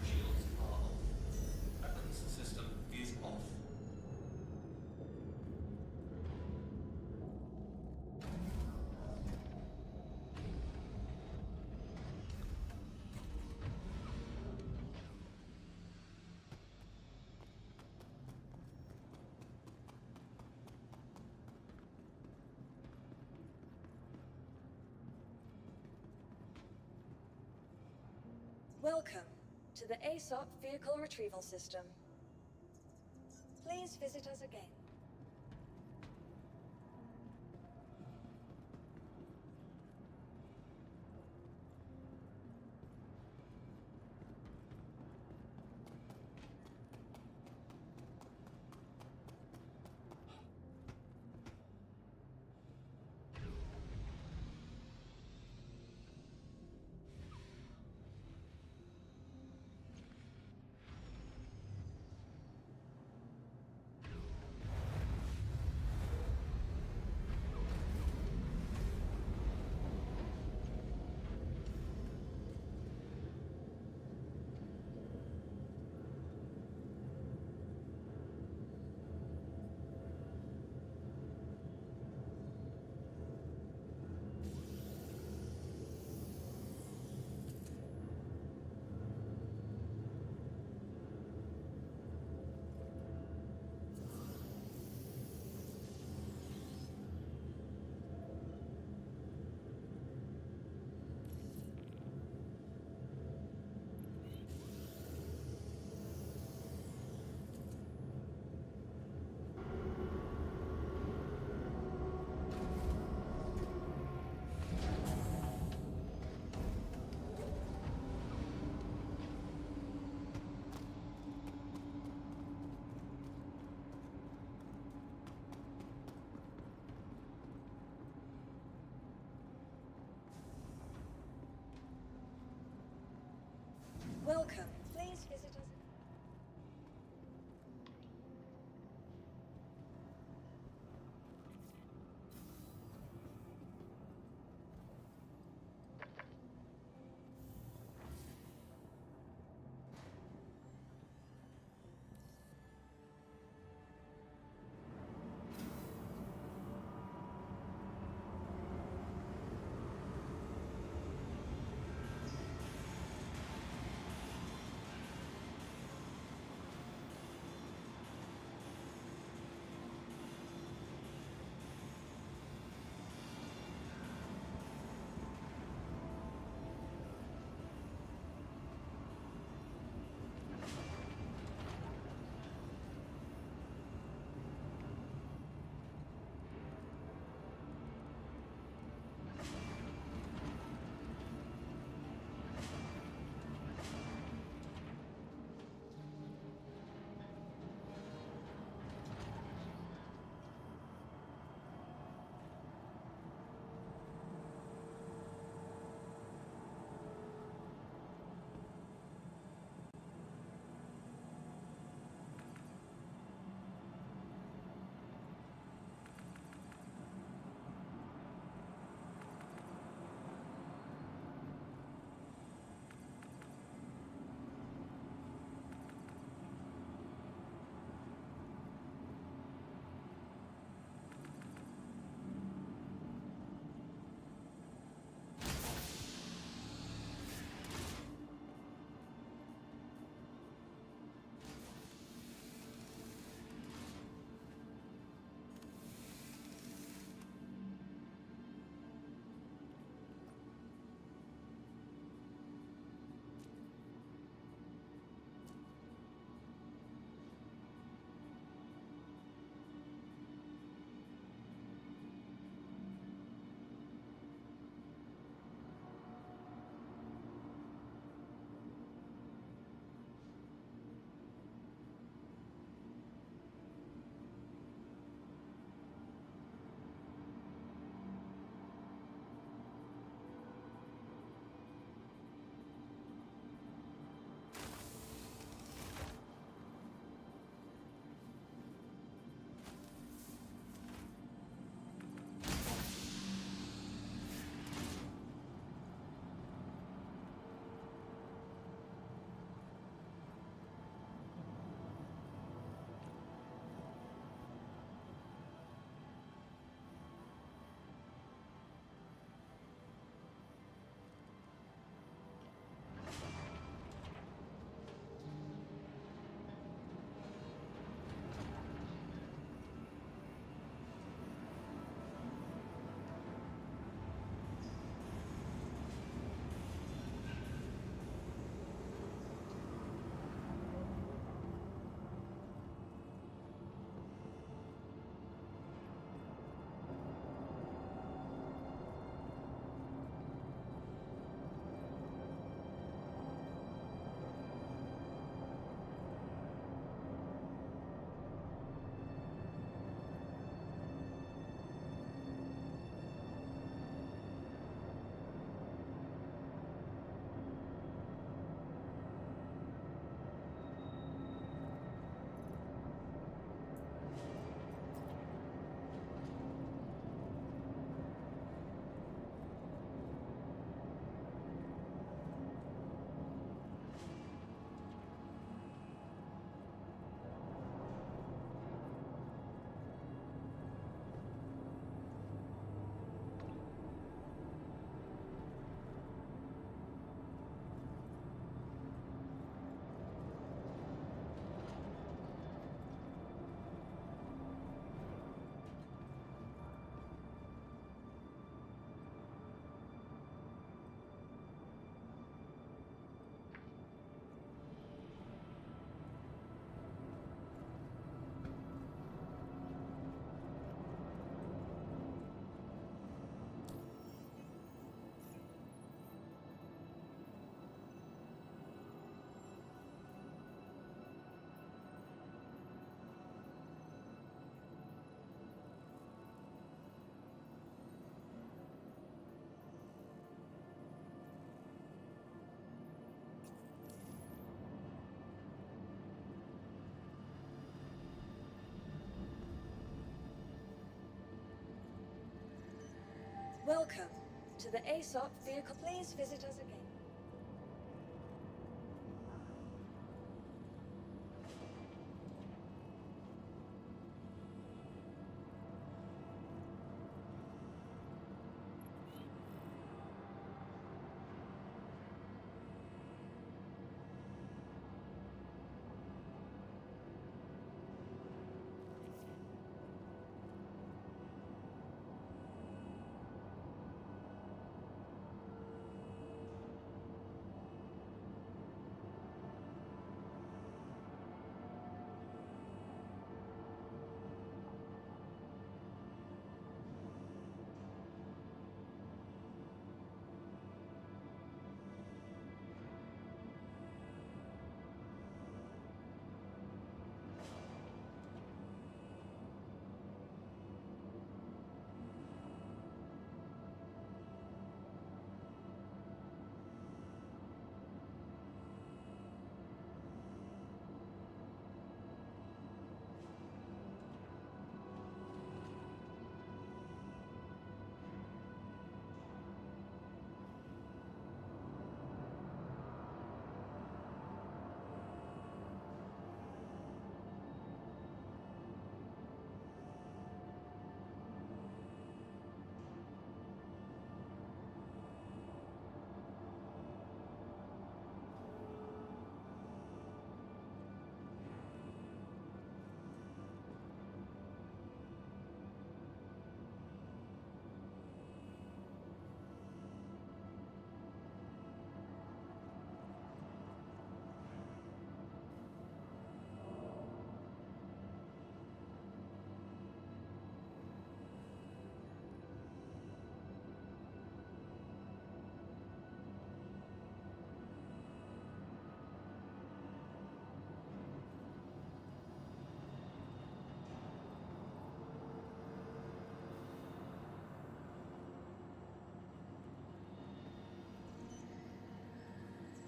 Shields are off. Weapons system is off. Welcome to the ASOP Vehicle Retrieval System. Please visit us again. Welcome. Please visit us. Welcome to the ASOP vehicle. Please visit us again.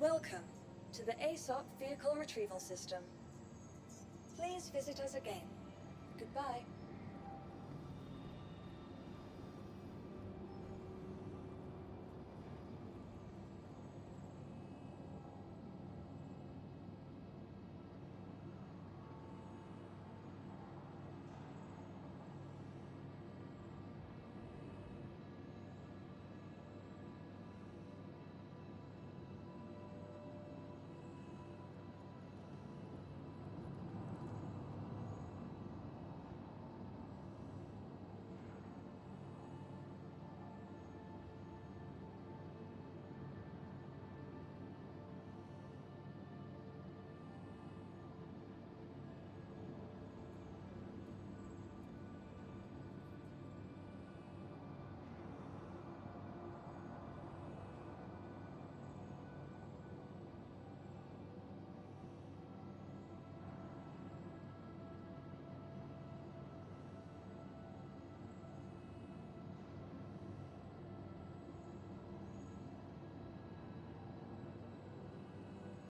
Welcome to the ASOP vehicle retrieval system. Please visit us again. Goodbye.